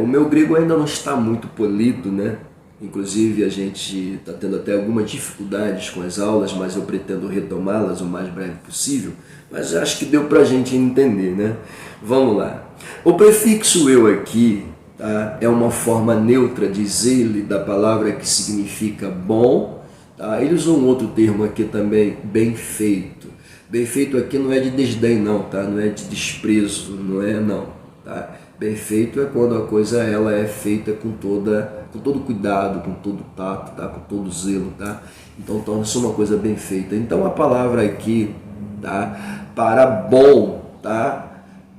O meu grego ainda não está muito polido, né? Inclusive a gente está tendo até algumas dificuldades com as aulas, mas eu pretendo retomá-las o mais breve possível. Mas acho que deu para a gente entender, né? Vamos lá. O prefixo eu aqui, tá, é uma forma neutra, diz ele, da palavra que significa bom. Tá? Ele usou um outro termo aqui também, bem feito. Bem feito aqui não é de desdém não, tá? Não é de desprezo, não é não. Tá? Bem feito é quando a coisa ela é feita com todo cuidado, com todo tato, tá? Com todo zelo. Tá? Então torna-se uma coisa bem feita. Então a palavra aqui, tá, para bom, tá,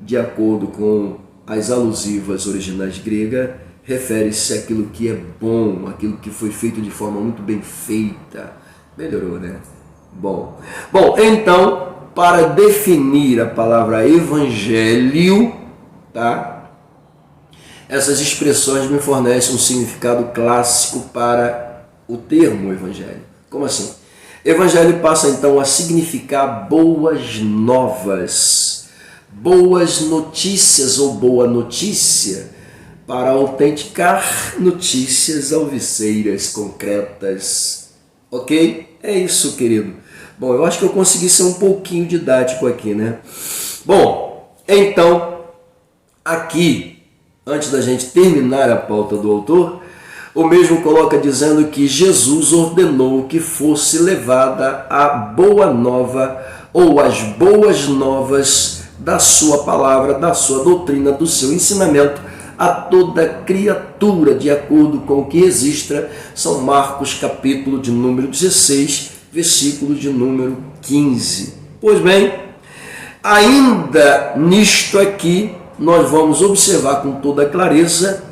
de acordo com as alusivas originais gregas, refere-se àquilo que é bom, aquilo que foi feito de forma muito bem feita. Melhorou, né? Bom, então, para definir a palavra evangelho, tá? Essas expressões me fornecem um significado clássico para o termo evangelho. Como assim? Evangelho passa então a significar boas novas, boas notícias ou boa notícia, para autenticar notícias alviceiras, concretas. Ok? É isso, querido. Bom, eu acho que eu consegui ser um pouquinho didático aqui, né? Bom, então, aqui, antes da gente terminar a pauta do autor, o mesmo coloca dizendo que Jesus ordenou que fosse levada a boa nova ou as boas novas da sua palavra, da sua doutrina, do seu ensinamento a toda criatura, de acordo com o que registra São Marcos, capítulo de número 16, versículo de número 15. Pois bem, ainda nisto aqui, nós vamos observar com toda clareza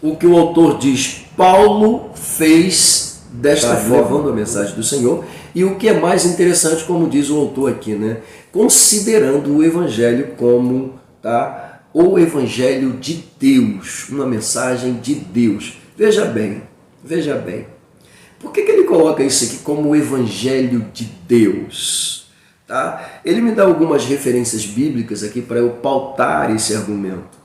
o que o autor diz. Paulo fez desta forma, levando a mensagem do Senhor, e o que é mais interessante, como diz o autor aqui, né? Considerando o Evangelho como, tá, o Evangelho de Deus, uma mensagem de Deus. Veja bem, Por que ele coloca isso aqui como o Evangelho de Deus? Tá? Ele me dá algumas referências bíblicas aqui para eu pautar esse argumento.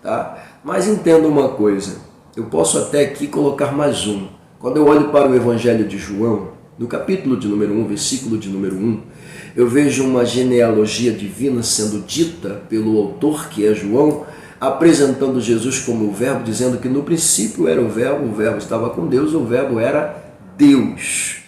Tá? Mas entenda uma coisa, eu posso até aqui colocar mais um. Quando eu olho para o Evangelho de João, no capítulo de número 1, versículo de número 1, eu vejo uma genealogia divina sendo dita pelo autor, que é João, apresentando Jesus como o Verbo, dizendo que no princípio era o Verbo estava com Deus, o Verbo era Deus.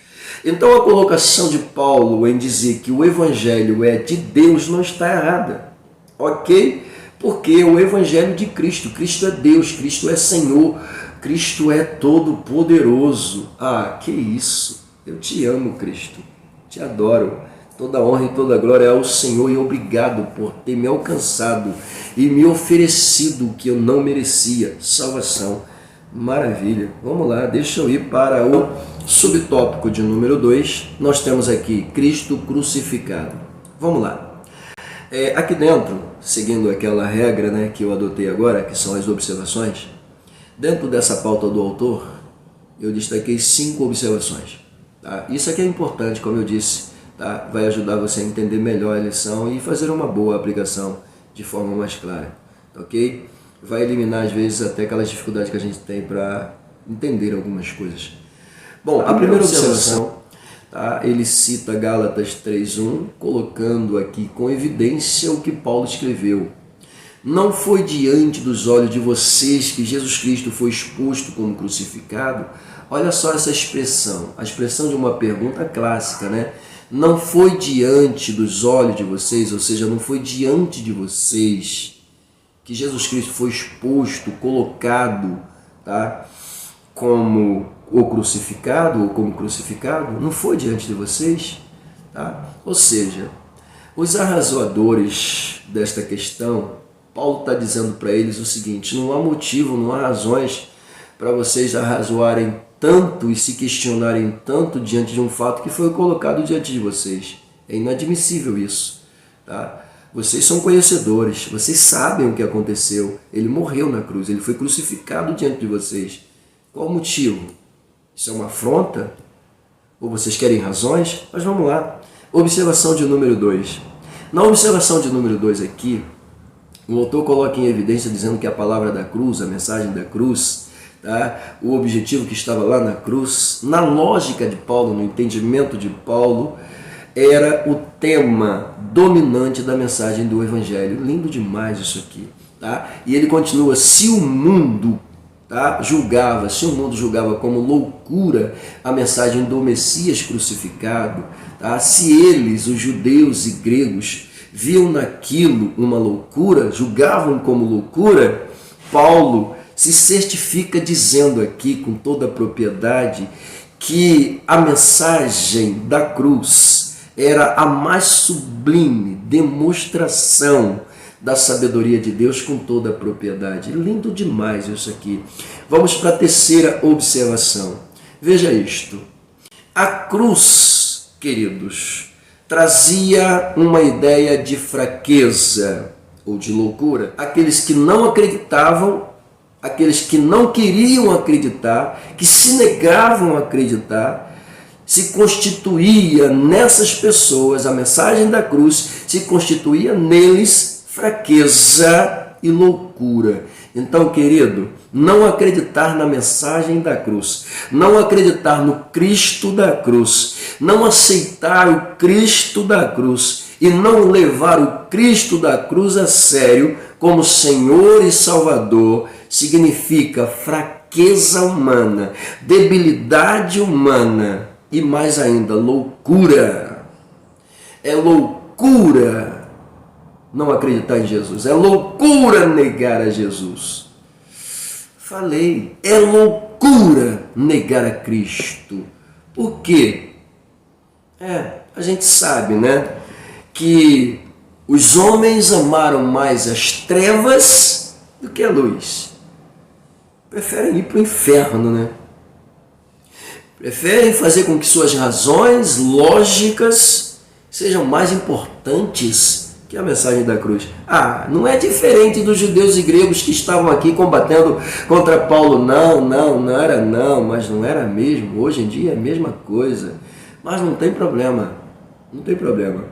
Então a colocação de Paulo em dizer que o Evangelho é de Deus não está errada, ok? Porque o Evangelho de Cristo, Cristo é Deus, Cristo é Senhor, Cristo é todo-poderoso. Ah, que isso! Eu te amo, Cristo, te adoro. Toda honra e toda glória é ao Senhor e obrigado por ter me alcançado e me oferecido o que eu não merecia, salvação. Maravilha. Vamos lá, deixa eu ir para o subtópico de número 2. Nós temos aqui Cristo crucificado. Vamos lá. Aqui dentro, seguindo aquela regra, né, que eu adotei agora, que são as observações, dentro dessa pauta do autor, eu destaquei 5 observações. Tá? Isso aqui é importante, como eu disse, tá? Vai ajudar você a entender melhor a lição e fazer uma boa aplicação de forma mais clara, ok? Vai eliminar às vezes até aquelas dificuldades que a gente tem para entender algumas coisas. Bom, a primeira observação, tá? Ele cita Gálatas 3:1, colocando aqui com evidência o que Paulo escreveu. Não foi diante dos olhos de vocês que Jesus Cristo foi exposto como crucificado? Olha só essa expressão, a expressão de uma pergunta clássica, né? Não foi diante dos olhos de vocês, ou seja, não foi diante de vocês que Jesus Cristo foi exposto, colocado, tá? Como o crucificado, ou como crucificado, não foi diante de vocês, tá? Ou seja, os arrazoadores desta questão, Paulo está dizendo para eles o seguinte: não há motivo, não há razões para vocês arrazoarem tanto e se questionarem tanto diante de um fato que foi colocado diante de vocês. É inadmissível isso, tá? Vocês são conhecedores, vocês sabem o que aconteceu. Ele morreu na cruz, ele foi crucificado diante de vocês. Qual o motivo? Isso é uma afronta? Ou vocês querem razões? Mas vamos lá. Observação de número 2. Na observação de número 2 aqui, o autor coloca em evidência dizendo que a palavra da cruz, a mensagem da cruz, tá? O objetivo que estava lá na cruz, na lógica de Paulo, no entendimento de Paulo, era o tema dominante da mensagem do Evangelho. Lindo demais isso aqui, tá? E ele continua: se o mundo, tá, se o mundo julgava como loucura a mensagem do Messias crucificado, tá? Se eles, os judeus e gregos, viam naquilo uma loucura, julgavam como loucura, Paulo se certifica dizendo aqui com toda a propriedade que a mensagem da cruz era a mais sublime demonstração da sabedoria de Deus com toda a propriedade. Lindo demais isso aqui. Vamos para a terceira observação. Veja isto. A cruz, queridos, trazia uma ideia de fraqueza ou de loucura. Aqueles que não acreditavam, aqueles que não queriam acreditar, que se negavam a acreditar, se constituía nessas pessoas, a mensagem da cruz se constituía neles fraqueza e loucura. Então, querido, não acreditar na mensagem da cruz, não acreditar no Cristo da cruz, não aceitar o Cristo da cruz e não levar o Cristo da cruz a sério como Senhor e Salvador, significa fraqueza humana, debilidade humana e mais ainda, loucura. É loucura não acreditar em Jesus, é loucura negar a Jesus. Falei, é loucura negar a Cristo. Por quê? A gente sabe, né, que os homens amaram mais as trevas do que a luz. Preferem ir para o inferno, né? Preferem fazer com que suas razões lógicas sejam mais importantes que é a mensagem da cruz? Não é diferente dos judeus e gregos que estavam aqui combatendo contra Paulo. Não era não, mas não era mesmo. Hoje em dia é a mesma coisa. Mas não tem problema, não tem problema.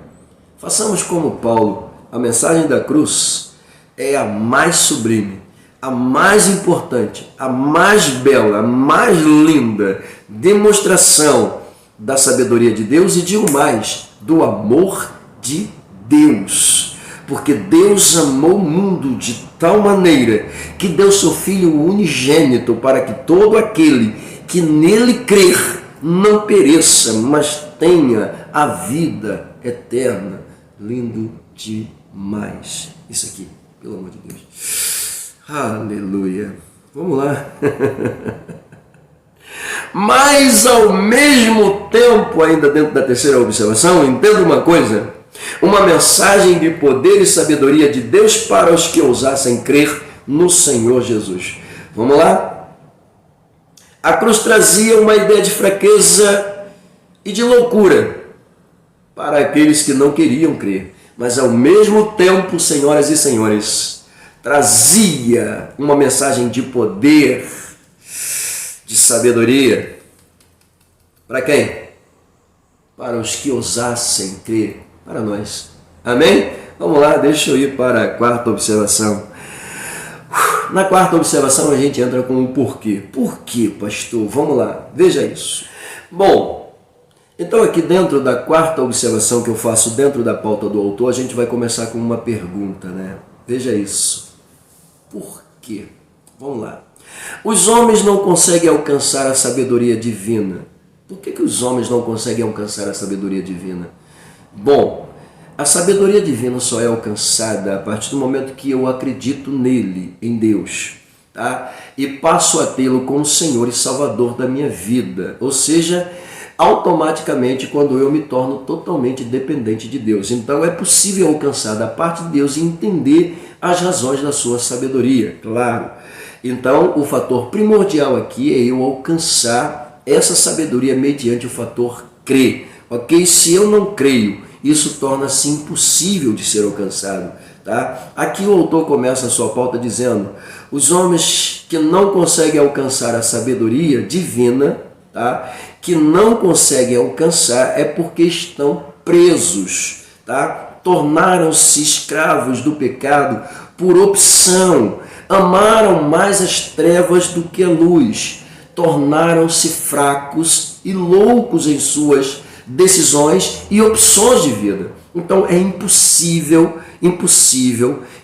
Façamos como Paulo. A mensagem da cruz é a mais sublime, a mais importante, a mais bela, a mais linda demonstração da sabedoria de Deus e, digo mais, do amor de Deus. Porque Deus amou o mundo de tal maneira que deu seu Filho unigênito para que todo aquele que nele crer não pereça, mas tenha a vida eterna. Lindo demais. Isso aqui, pelo amor de Deus. Aleluia. Vamos lá. Mas ao mesmo tempo, ainda dentro da terceira observação, entenda uma coisa: uma mensagem de poder e sabedoria de Deus para os que ousassem crer no Senhor Jesus. Vamos lá? A cruz trazia uma ideia de fraqueza e de loucura para aqueles que não queriam crer, mas ao mesmo tempo, senhoras e senhores, trazia uma mensagem de poder, de sabedoria. Para quem? Para os que ousassem crer, para nós. Amém? Vamos lá, deixa eu ir para a quarta observação. Na quarta observação a gente entra com o porquê. Por quê, pastor? Vamos lá, veja isso. Bom, então aqui dentro da quarta observação que eu faço dentro da pauta do autor, a gente vai começar com uma pergunta, né? Veja isso. Por quê? Vamos lá. Os homens não conseguem alcançar a sabedoria divina. Por que os homens não conseguem alcançar a sabedoria divina? Bom, a sabedoria divina só é alcançada a partir do momento que eu acredito nele, em Deus, tá? E passo a tê-lo como Senhor e Salvador da minha vida. Ou seja, automaticamente quando eu me torno totalmente dependente de Deus. Então é possível alcançar da parte de Deus e entender as razões da sua sabedoria, claro. Então o fator primordial aqui é eu alcançar essa sabedoria mediante o fator crer, ok? Se eu não creio, isso torna-se impossível de ser alcançado, tá? Aqui o autor começa a sua pauta dizendo: os homens que não conseguem alcançar a sabedoria divina, tá? Que não conseguem alcançar é porque estão presos, tá? Tornaram-se escravos do pecado por opção, amaram mais as trevas do que a luz, tornaram-se fracos e loucos em suas decisões e opções de vida. Então é impossível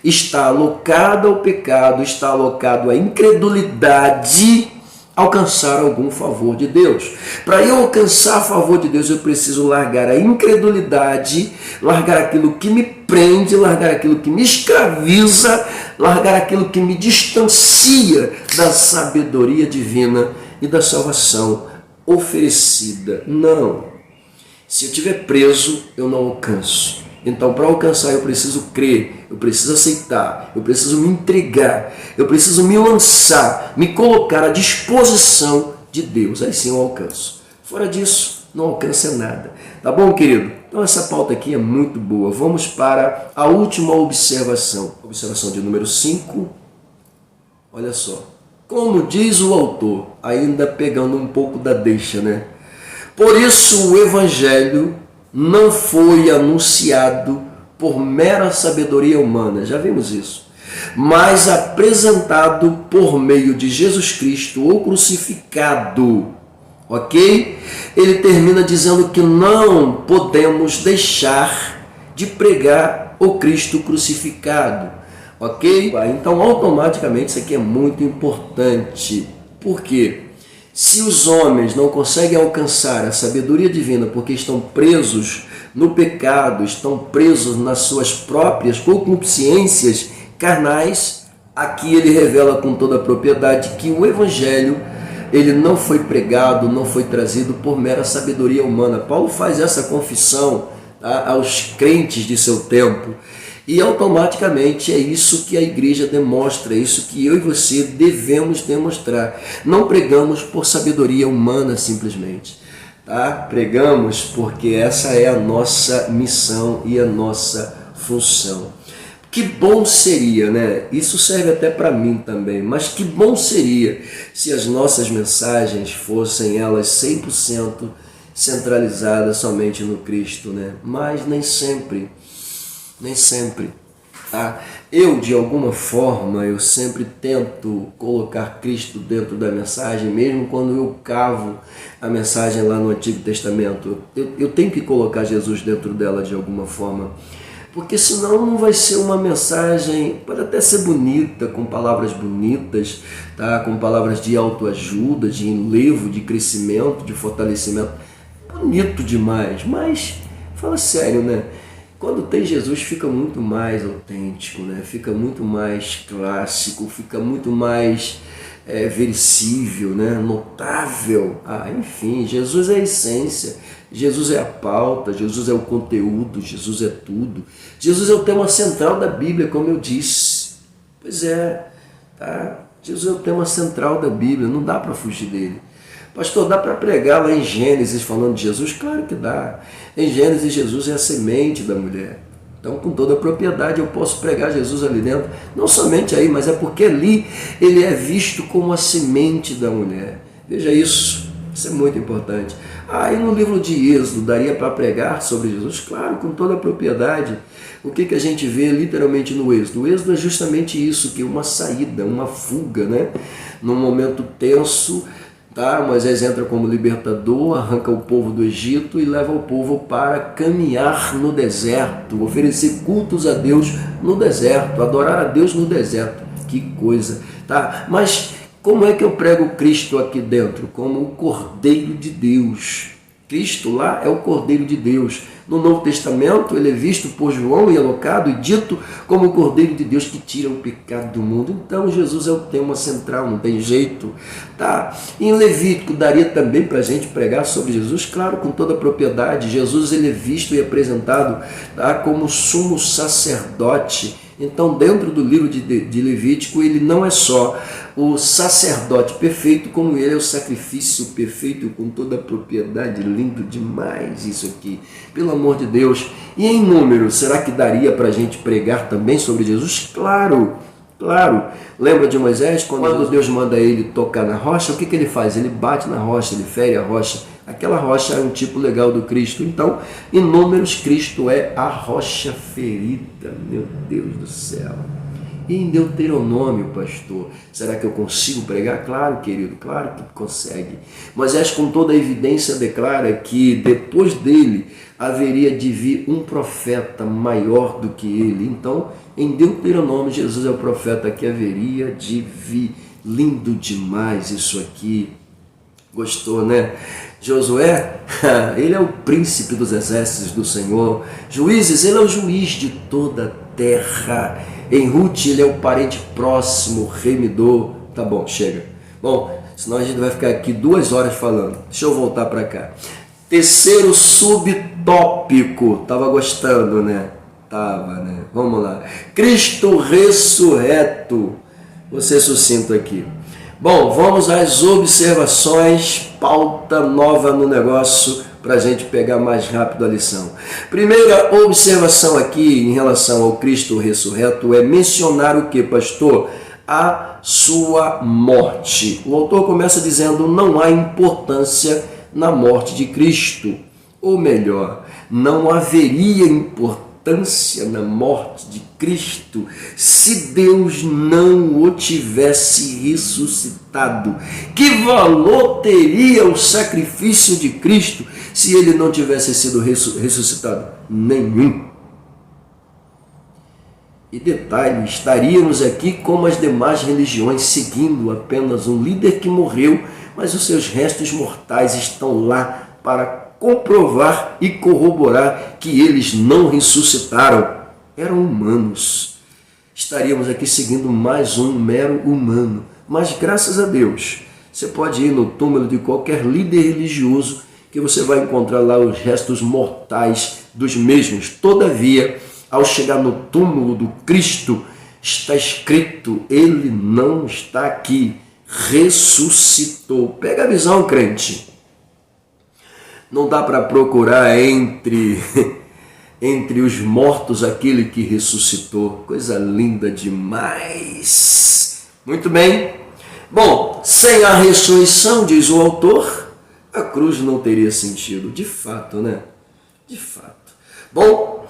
estar alocado ao pecado, estar alocado à incredulidade, alcançar algum favor de Deus. Para eu alcançar favor de Deus, eu preciso largar a incredulidade, largar aquilo que me prende, largar aquilo que me escraviza, largar aquilo que me distancia da sabedoria divina e da salvação oferecida. Não. Se eu estiver preso, eu não alcanço. Então, para alcançar, eu preciso crer, eu preciso aceitar, eu preciso me entregar, eu preciso me lançar, me colocar à disposição de Deus. Aí sim eu alcanço. Fora disso, não alcança nada. Tá bom, querido? Então, essa pauta aqui é muito boa. Vamos para a última observação. Observação de número 5. Olha só. Como diz o autor, ainda pegando um pouco da deixa, né? Por isso o Evangelho não foi anunciado por mera sabedoria humana, já vimos isso, mas apresentado por meio de Jesus Cristo, o crucificado, ok? Ele termina dizendo que não podemos deixar de pregar o Cristo crucificado, ok? Então, automaticamente, isso aqui é muito importante. Por quê? Se os homens não conseguem alcançar a sabedoria divina porque estão presos no pecado, estão presos nas suas próprias concupiscências carnais, aqui ele revela com toda a propriedade que o Evangelho ele não foi pregado, não foi trazido por mera sabedoria humana. Paulo faz essa confissão, tá, aos crentes de seu tempo. E automaticamente é isso que a igreja demonstra, é isso que eu e você devemos demonstrar. Não pregamos por sabedoria humana simplesmente, tá? Pregamos porque essa é a nossa missão e a nossa função. Que bom seria, né? Isso serve até para mim também, mas que bom seria se as nossas mensagens fossem elas 100% centralizadas somente no Cristo, né? Mas nem sempre, tá? Eu, de alguma forma, eu sempre tento colocar Cristo dentro da mensagem, mesmo quando eu cavo a mensagem lá no Antigo Testamento. Eu tenho que colocar Jesus dentro dela de alguma forma, porque senão não vai ser uma mensagem, pode até ser bonita, com palavras bonitas, tá? Com palavras de autoajuda, de enlevo, de crescimento, de fortalecimento. Bonito demais, mas fala sério, né? Quando tem Jesus fica muito mais autêntico, né? Fica muito mais clássico, fica muito mais verossímil, né? Notável. Enfim, Jesus é a essência, Jesus é a pauta, Jesus é o conteúdo, Jesus é tudo. Jesus é o tema central da Bíblia, como eu disse. Pois é, tá? Jesus é o tema central da Bíblia, não dá para fugir dele. Pastor, dá para pregar lá em Gênesis falando de Jesus? Claro que dá. Em Gênesis, Jesus é a semente da mulher. Então, com toda a propriedade, eu posso pregar Jesus ali dentro. Não somente aí, mas é porque ali ele é visto como a semente da mulher. Veja isso, isso é muito importante. E no livro de Êxodo, daria para pregar sobre Jesus? Claro, com toda a propriedade. O que a gente vê literalmente no Êxodo? O Êxodo é justamente isso, que é uma saída, uma fuga, né? Num momento tenso, tá? Moisés entra como libertador, arranca o povo do Egito e leva o povo para caminhar no deserto, oferecer cultos a Deus no deserto, adorar a Deus no deserto. Que coisa, tá? Mas como é que eu prego Cristo aqui dentro? Como o Cordeiro de Deus. Cristo lá é o Cordeiro de Deus. No Novo Testamento ele é visto por João e alocado e dito como o Cordeiro de Deus que tira o pecado do mundo. Então Jesus é o tema central, não tem jeito, tá? Em Levítico daria também para a gente pregar sobre Jesus, claro, com toda a propriedade. Jesus ele é visto e apresentado, tá, como sumo sacerdote. Então, dentro do livro de Levítico, ele não é só o sacerdote perfeito, como ele é o sacrifício perfeito, com toda a propriedade. Lindo demais isso aqui, pelo amor de Deus. E em Números, será que daria para a gente pregar também sobre Jesus? Claro, claro. Lembra de Moisés? Quando Deus manda ele tocar na rocha, o que ele faz? Ele bate na rocha, ele fere a rocha. Aquela rocha é um tipo legal do Cristo. Então, em Números, Cristo é a rocha ferida. Meu Deus do céu. E em Deuteronômio, pastor, será que eu consigo pregar? Claro, querido, claro que consegue. Moisés, com toda a evidência, declara que depois dele haveria de vir um profeta maior do que ele. Então, em Deuteronômio, Jesus é o profeta que haveria de vir. Lindo demais isso aqui. Gostou, né? Josué, ele é o príncipe dos exércitos do Senhor. Juízes, ele é o juiz de toda a terra. Em Ruth, ele é o parente próximo, remidor. Tá bom, chega. Bom, senão a gente vai ficar aqui 2 horas falando. Deixa eu voltar para cá. Terceiro subtópico. Tava gostando, né? Tava, né? Vamos lá. Cristo ressurreto. Vou ser sucinto aqui. Bom, vamos às observações, pauta nova no negócio, para a gente pegar mais rápido a lição. Primeira observação aqui em relação ao Cristo ressurreto é mencionar o que, pastor? A sua morte. O autor começa dizendo: não há importância na morte de Cristo. Ou melhor, não haveria importância na morte de Cristo se Deus não o tivesse ressuscitado. Que valor teria o sacrifício de Cristo se ele não tivesse sido ressuscitado? Nenhum. E detalhe, estaríamos aqui como as demais religiões, seguindo apenas um líder que morreu, mas os seus restos mortais estão lá para comprovar e corroborar que eles não ressuscitaram. Eram humanos. Estaríamos aqui seguindo mais um mero humano. Mas graças a Deus, você pode ir no túmulo de qualquer líder religioso que você vai encontrar lá os restos mortais dos mesmos. Todavia, ao chegar no túmulo do Cristo, está escrito: ele não está aqui, ressuscitou. Pega a visão, crente. Não dá para procurar entre entre os mortos aquele que ressuscitou. Coisa linda demais. Muito bem. Bom, sem a ressurreição, diz o autor, a cruz não teria sentido. De fato, né? De fato. Bom,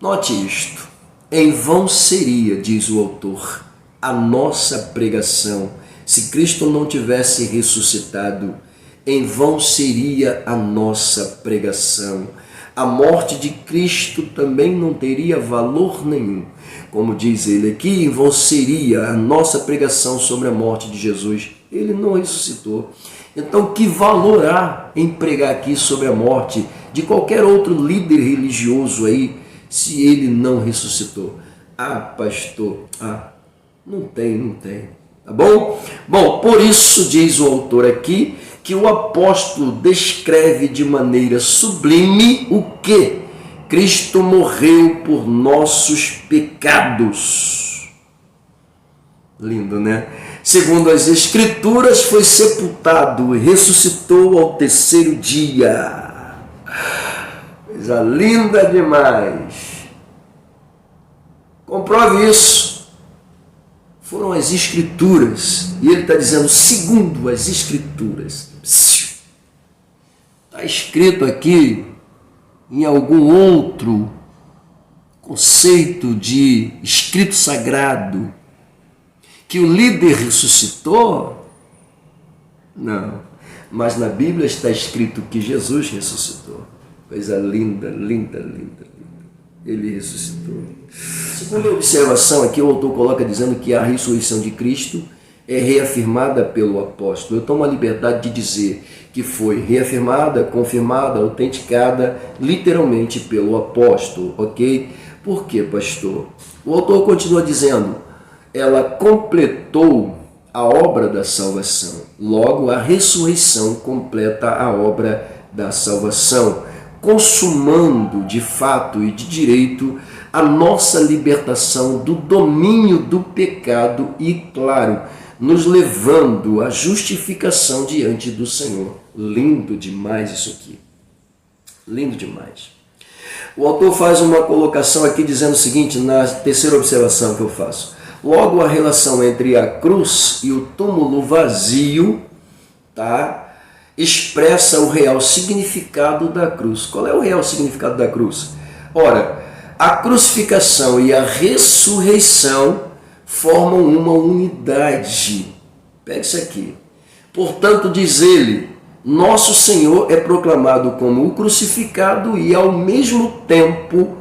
note isto. Em vão seria, diz o autor, a nossa pregação. Se Cristo não tivesse ressuscitado, em vão seria a nossa pregação. A morte de Cristo também não teria valor nenhum. Como diz ele aqui, em vão seria a nossa pregação sobre a morte de Jesus. Ele não ressuscitou. Então, que valor há em pregar aqui sobre a morte de qualquer outro líder religioso aí, se ele não ressuscitou? Ah, pastor, não tem. Tá bom? Bom, por isso diz o autor aqui que o apóstolo descreve de maneira sublime o que? Cristo morreu por nossos pecados. Lindo, né? Segundo as Escrituras, foi sepultado e ressuscitou ao terceiro dia. Coisa linda demais. Comprove isso. Foram as Escrituras. E ele está dizendo, segundo as Escrituras. Está escrito aqui em algum outro conceito de escrito sagrado que o líder ressuscitou? Não. Mas na Bíblia está escrito que Jesus ressuscitou. Coisa linda. Ele ressuscitou. Segunda observação aqui, o autor coloca dizendo que a ressurreição de Cristo é reafirmada pelo apóstolo. Eu tomo a liberdade de dizer que foi reafirmada, confirmada, autenticada literalmente pelo apóstolo, ok? Por quê, pastor? O autor continua dizendo, ela completou a obra da salvação. Logo, a ressurreição completa a obra da salvação, consumando de fato e de direito a nossa libertação do domínio do pecado e, claro, nos levando à justificação diante do Senhor. Lindo demais isso aqui. Lindo demais. O autor faz uma colocação aqui dizendo o seguinte, na terceira observação que eu faço. Logo, a relação entre a cruz e o túmulo vazio, tá, expressa o real significado da cruz. Qual é o real significado da cruz? Ora, a crucificação e a ressurreição formam uma unidade. Pega isso aqui. Portanto, diz ele, nosso Senhor é proclamado como o crucificado e, ao mesmo tempo,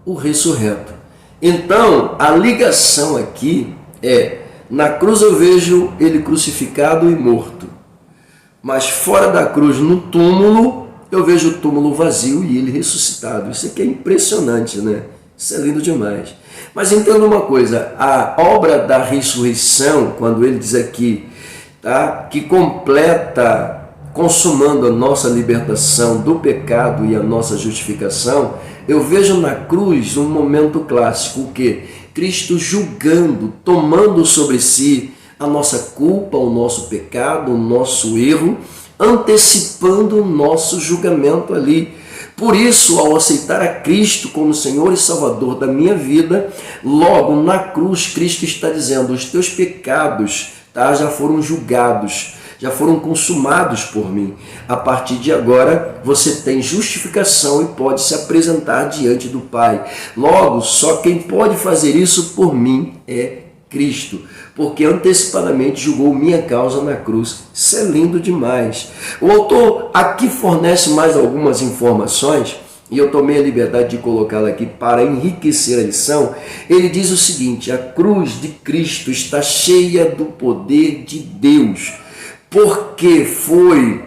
o ressurreto. Então, a ligação aqui é, na cruz eu vejo ele crucificado e morto. Mas fora da cruz, no túmulo, eu vejo o túmulo vazio e ele ressuscitado. Isso aqui é impressionante, né? Isso é lindo demais. Mas entenda uma coisa, a obra da ressurreição, quando ele diz aqui, tá, que completa, consumando a nossa libertação do pecado e a nossa justificação, eu vejo na cruz um momento clássico, o quê? Cristo julgando, tomando sobre si a nossa culpa, o nosso pecado, o nosso erro, antecipando o nosso julgamento ali. Por isso, ao aceitar a Cristo como Senhor e Salvador da minha vida, logo na cruz, Cristo está dizendo, os teus pecados, tá, já foram julgados, já foram consumados por mim. A partir de agora, você tem justificação e pode se apresentar diante do Pai. Logo, só quem pode fazer isso por mim é Cristo, porque antecipadamente julgou minha causa na cruz. Isso é lindo demais. O autor aqui fornece mais algumas informações, e eu tomei a liberdade de colocá-la aqui para enriquecer a lição. Ele diz o seguinte, a cruz de Cristo está cheia do poder de Deus, porque foi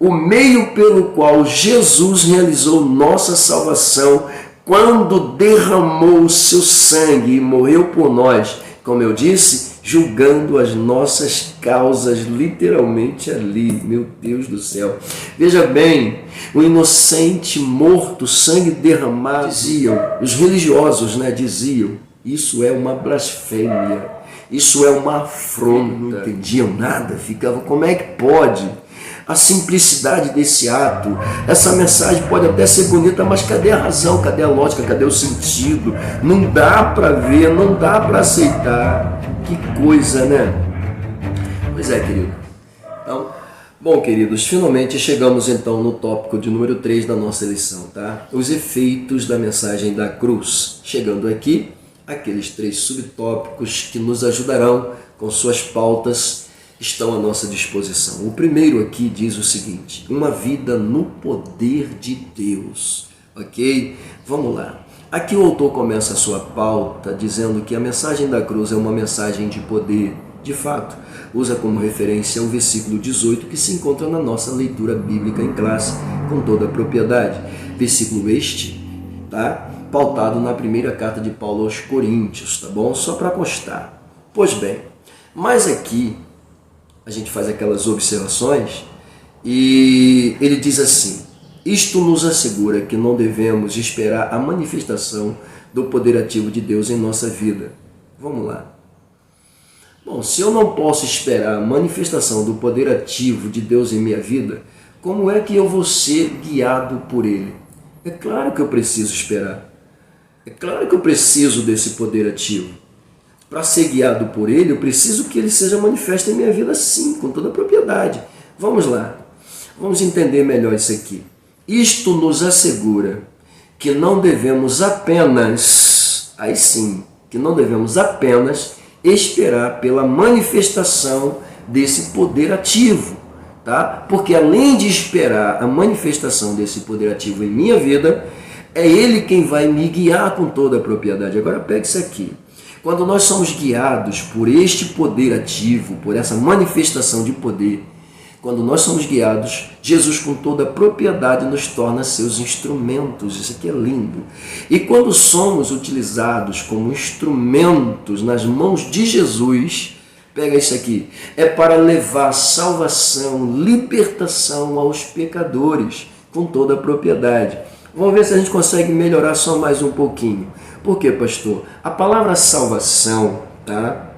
o meio pelo qual Jesus realizou nossa salvação quando derramou o seu sangue e morreu por nós, como eu disse, julgando as nossas causas literalmente ali. Meu Deus do céu. Veja bem, o inocente morto, sangue derramado, diziam, os religiosos, né, diziam, isso é uma blasfêmia, isso é uma afronta. Não entendiam nada, ficavam, como é que pode? a simplicidade desse ato. Essa mensagem pode até ser bonita, mas cadê a razão, cadê a lógica, cadê o sentido? Não dá para ver, não dá para aceitar. Que coisa, né? Pois é, querido. Então, bom, queridos, finalmente chegamos então no tópico de número 3 da nossa lição, tá? Os efeitos da mensagem da cruz. Chegando aqui, aqueles 3 subtópicos que nos ajudarão com suas pautas estão à nossa disposição. O primeiro aqui diz o seguinte: uma vida no poder de Deus. Ok? Vamos lá. Aqui o autor começa a sua pauta dizendo que a mensagem da cruz é uma mensagem de poder. De fato, usa como referência o versículo 18 que se encontra na nossa leitura bíblica em classe com toda a propriedade. Versículo este, tá? Pautado na primeira carta de Paulo aos Coríntios, tá bom? Só para constar. Pois bem, mas aqui a gente faz aquelas observações e ele diz assim: isto nos assegura que não devemos esperar a manifestação do poder ativo de Deus em nossa vida. Vamos lá. Bom, se eu não posso esperar a manifestação do poder ativo de Deus em minha vida, como é que eu vou ser guiado por Ele? É claro que eu preciso esperar. É claro que eu preciso desse poder ativo. Para ser guiado por Ele, eu preciso que Ele seja manifesto em minha vida sim, com toda a propriedade. Vamos lá. Vamos entender melhor isso aqui. Isto nos assegura que não devemos apenas, aí sim, que não devemos apenas esperar pela manifestação desse poder ativo, tá? Porque além de esperar a manifestação desse poder ativo em minha vida, é Ele quem vai me guiar com toda a propriedade. Agora pega isso aqui. Quando nós somos guiados por este poder ativo, por essa manifestação de poder, quando nós somos guiados, Jesus com toda a propriedade nos torna seus instrumentos. Isso aqui é lindo. E quando somos utilizados como instrumentos nas mãos de Jesus, pega isso aqui, é para levar salvação, libertação aos pecadores, com toda a propriedade. Vamos ver se a gente consegue melhorar só mais um pouquinho. Por quê, pastor? A palavra salvação, tá?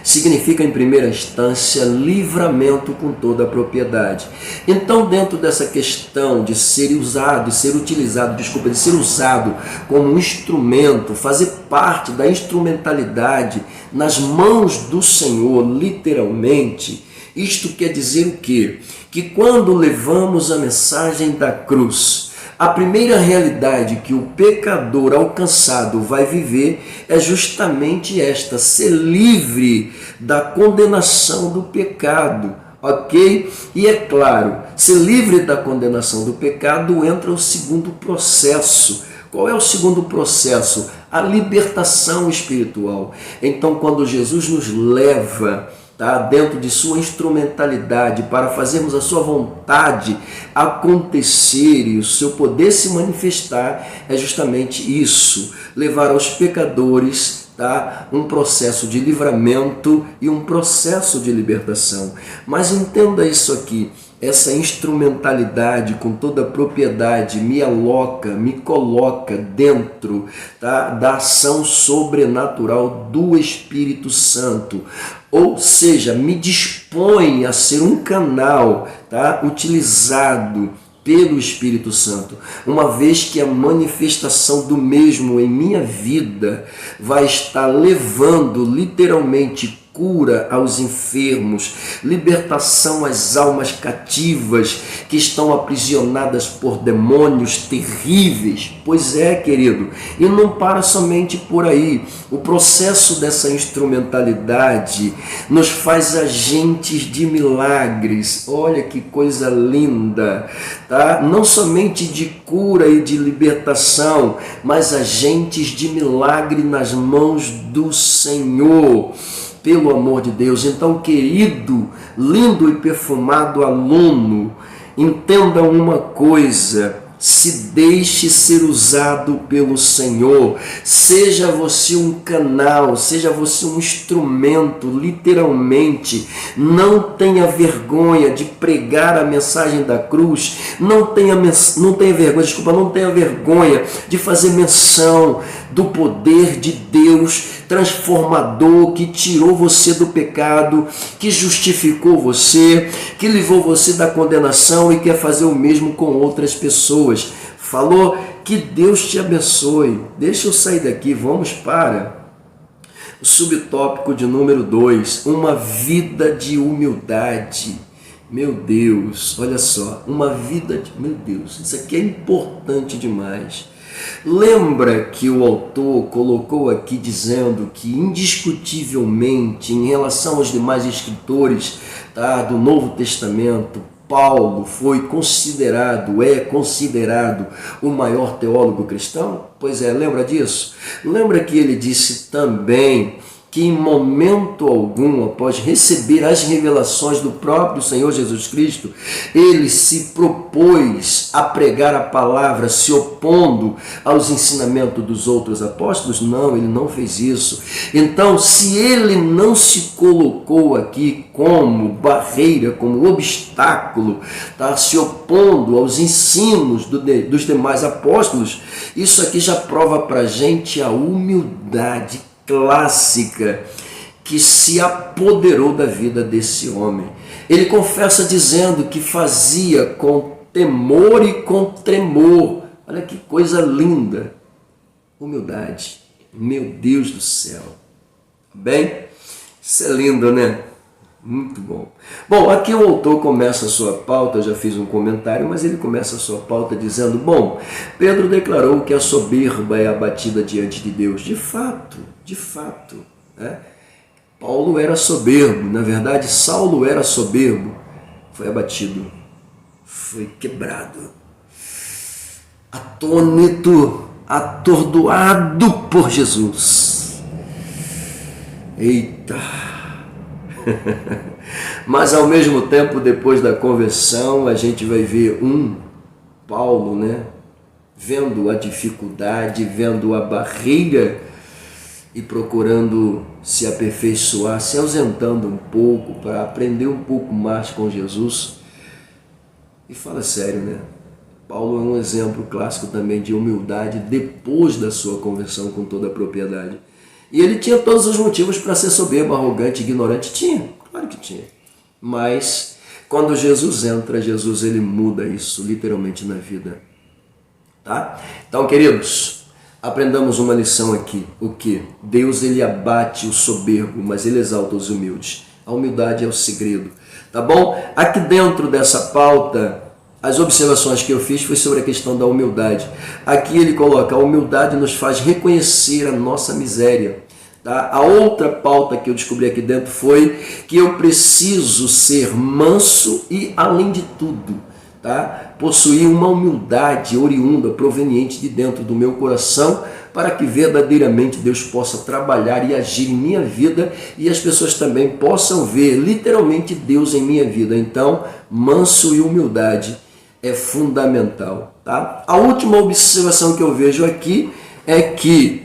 Significa, em primeira instância, livramento com toda a propriedade. Então, dentro dessa questão de ser usado, de ser utilizado, de ser usado como instrumento, fazer parte da instrumentalidade nas mãos do Senhor, literalmente, isto quer dizer o quê? Que quando levamos a mensagem da cruz, a primeira realidade que o pecador alcançado vai viver é justamente esta: ser livre da condenação do pecado, ok? E é claro, ser livre da condenação do pecado entra o segundo processo. Qual é o segundo processo? A libertação espiritual. Então, quando Jesus nos leva, tá, dentro de sua instrumentalidade para fazermos a sua vontade acontecer e o seu poder se manifestar, é justamente isso: levar aos pecadores, tá, um processo de livramento e um processo de libertação. Mas entenda isso aqui: essa instrumentalidade com toda a propriedade me aloca, me coloca dentro, tá, da ação sobrenatural do Espírito Santo. Ou seja, me dispõe a ser um canal, tá, utilizado pelo Espírito Santo, uma vez que a manifestação do mesmo em minha vida vai estar levando literalmente cura aos enfermos, libertação às almas cativas que estão aprisionadas por demônios terríveis. Pois é, querido, e não para somente por aí. O processo dessa instrumentalidade nos faz agentes de milagres. Olha que coisa linda, tá? Não somente de cura e de libertação, mas agentes de milagre nas mãos do Senhor. Pelo amor de Deus. Então, querido, lindo e perfumado aluno, entenda uma coisa: se deixe ser usado pelo Senhor. Seja você um canal, seja você um instrumento, literalmente. Não tenha vergonha de pregar a mensagem da cruz. Não tenha vergonha de fazer menção, do poder de Deus transformador que tirou você do pecado, que justificou você, que livrou você da condenação e quer fazer o mesmo com outras pessoas. Falou? Que Deus te abençoe. Deixa eu sair daqui, vamos para o subtópico de número 2, uma vida de humildade. Meu Deus, olha só, uma vida de... Meu Deus, isso aqui é importante demais. Lembra que o autor colocou aqui dizendo que indiscutivelmente, em relação aos demais escritores, tá, do Novo Testamento, Paulo foi considerado, é considerado o maior teólogo cristão? Pois é, lembra disso? Lembra que ele disse também que em momento algum, após receber as revelações do próprio Senhor Jesus Cristo, ele se propôs a pregar a palavra, se opondo aos ensinamentos dos outros apóstolos? Não, ele não fez isso. Então, se ele não se colocou aqui como barreira, como obstáculo, tá, se opondo aos ensinos dos demais apóstolos, isso aqui já prova para a gente a humildade clássica que se apoderou da vida desse homem. Ele confessa dizendo que fazia com temor e com tremor. Olha que coisa linda. Humildade. Meu Deus do céu. Bem, isso é lindo, né? Muito bom. Bom, aqui o autor começa a sua pauta, eu já fiz um comentário, mas ele começa a sua pauta dizendo, bom, Pedro declarou que a soberba é abatida diante de Deus. De fato, né? Paulo era soberbo, na verdade Saulo era soberbo, foi abatido, foi quebrado, atônito, atordoado por Jesus. Eita! Mas ao mesmo tempo, depois da conversão, a gente vai ver Paulo, né, vendo a dificuldade, vendo a barreira e procurando se aperfeiçoar, se ausentando um pouco para aprender um pouco mais com Jesus. E fala sério, né? Paulo é um exemplo clássico também de humildade depois da sua conversão com toda a propriedade. E ele tinha todos os motivos para ser soberbo, arrogante, ignorante. Tinha, claro que tinha. Mas quando Jesus entra, Jesus ele muda isso literalmente na vida. Tá? Então, queridos, aprendamos uma lição aqui. O que? Deus ele abate o soberbo, mas ele exalta os humildes. A humildade é o segredo. Tá bom? Aqui dentro dessa pauta, as observações que eu fiz foi sobre a questão da humildade. Aqui ele coloca, a humildade nos faz reconhecer a nossa miséria. Tá? A outra pauta que eu descobri aqui dentro foi que eu preciso ser manso e, além de tudo, tá, possuir uma humildade oriunda, proveniente de dentro do meu coração, para que verdadeiramente Deus possa trabalhar e agir em minha vida e as pessoas também possam ver literalmente Deus em minha vida. Então, manso e humildade é fundamental. Tá? A última observação que eu vejo aqui é que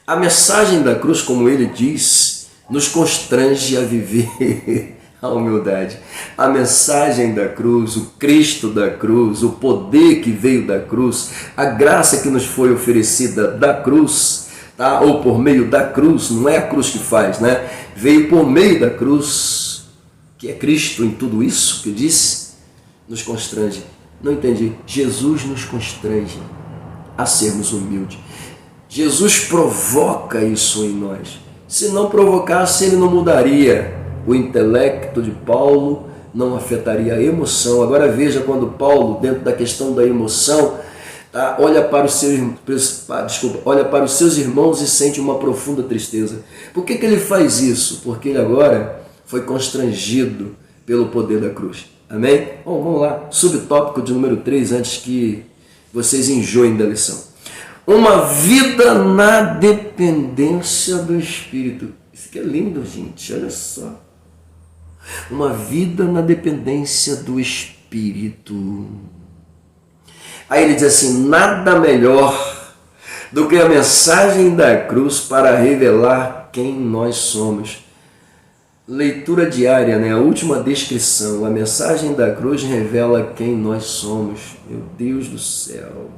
a mensagem da cruz, como ele diz, nos constrange a viver a humildade. A mensagem da cruz, o Cristo da cruz, o poder que veio da cruz, a graça que nos foi oferecida da cruz, tá? Ou por meio da cruz, não é a cruz que faz, né? Veio por meio da cruz, que é Cristo em tudo isso que eu disse, nos constrange. Não entendi. Jesus nos constrange a sermos humildes. Jesus provoca isso em nós. Se não provocasse, ele não mudaria. O intelecto de Paulo não afetaria a emoção. Agora veja quando Paulo, dentro da questão da emoção, tá, olha para os seus irmãos e sente uma profunda tristeza. Por que ele faz isso? Porque ele agora foi constrangido pelo poder da cruz. Amém? Bom, vamos lá. Subtópico de número 3, antes que vocês enjoem da lição. Uma vida na dependência do Espírito. Isso aqui é lindo, gente. Olha só. Uma vida na dependência do Espírito. Aí ele diz assim, nada melhor do que a mensagem da cruz para revelar quem nós somos. Leitura diária, né? A última descrição. A mensagem da cruz revela quem nós somos. Meu Deus do céu.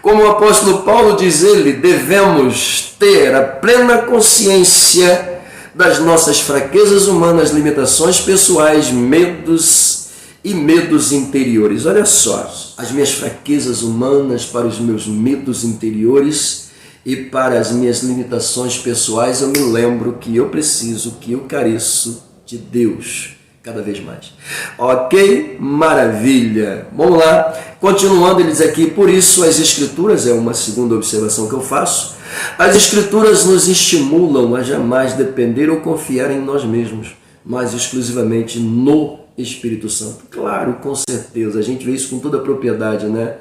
Como o apóstolo Paulo diz, ele, devemos ter a plena consciência das nossas fraquezas humanas, limitações pessoais, medos e medos interiores. Olha só, as minhas fraquezas humanas para os meus medos interiores e para as minhas limitações pessoais, eu me lembro que eu preciso, que eu careço de Deus cada vez mais. Ok? Maravilha. Vamos lá. Continuando, ele diz aqui, por isso as Escrituras, é uma segunda observação que eu faço, as Escrituras nos estimulam a jamais depender ou confiar em nós mesmos, mas exclusivamente no Espírito Santo. Claro, com certeza, a gente vê isso com toda a propriedade, né?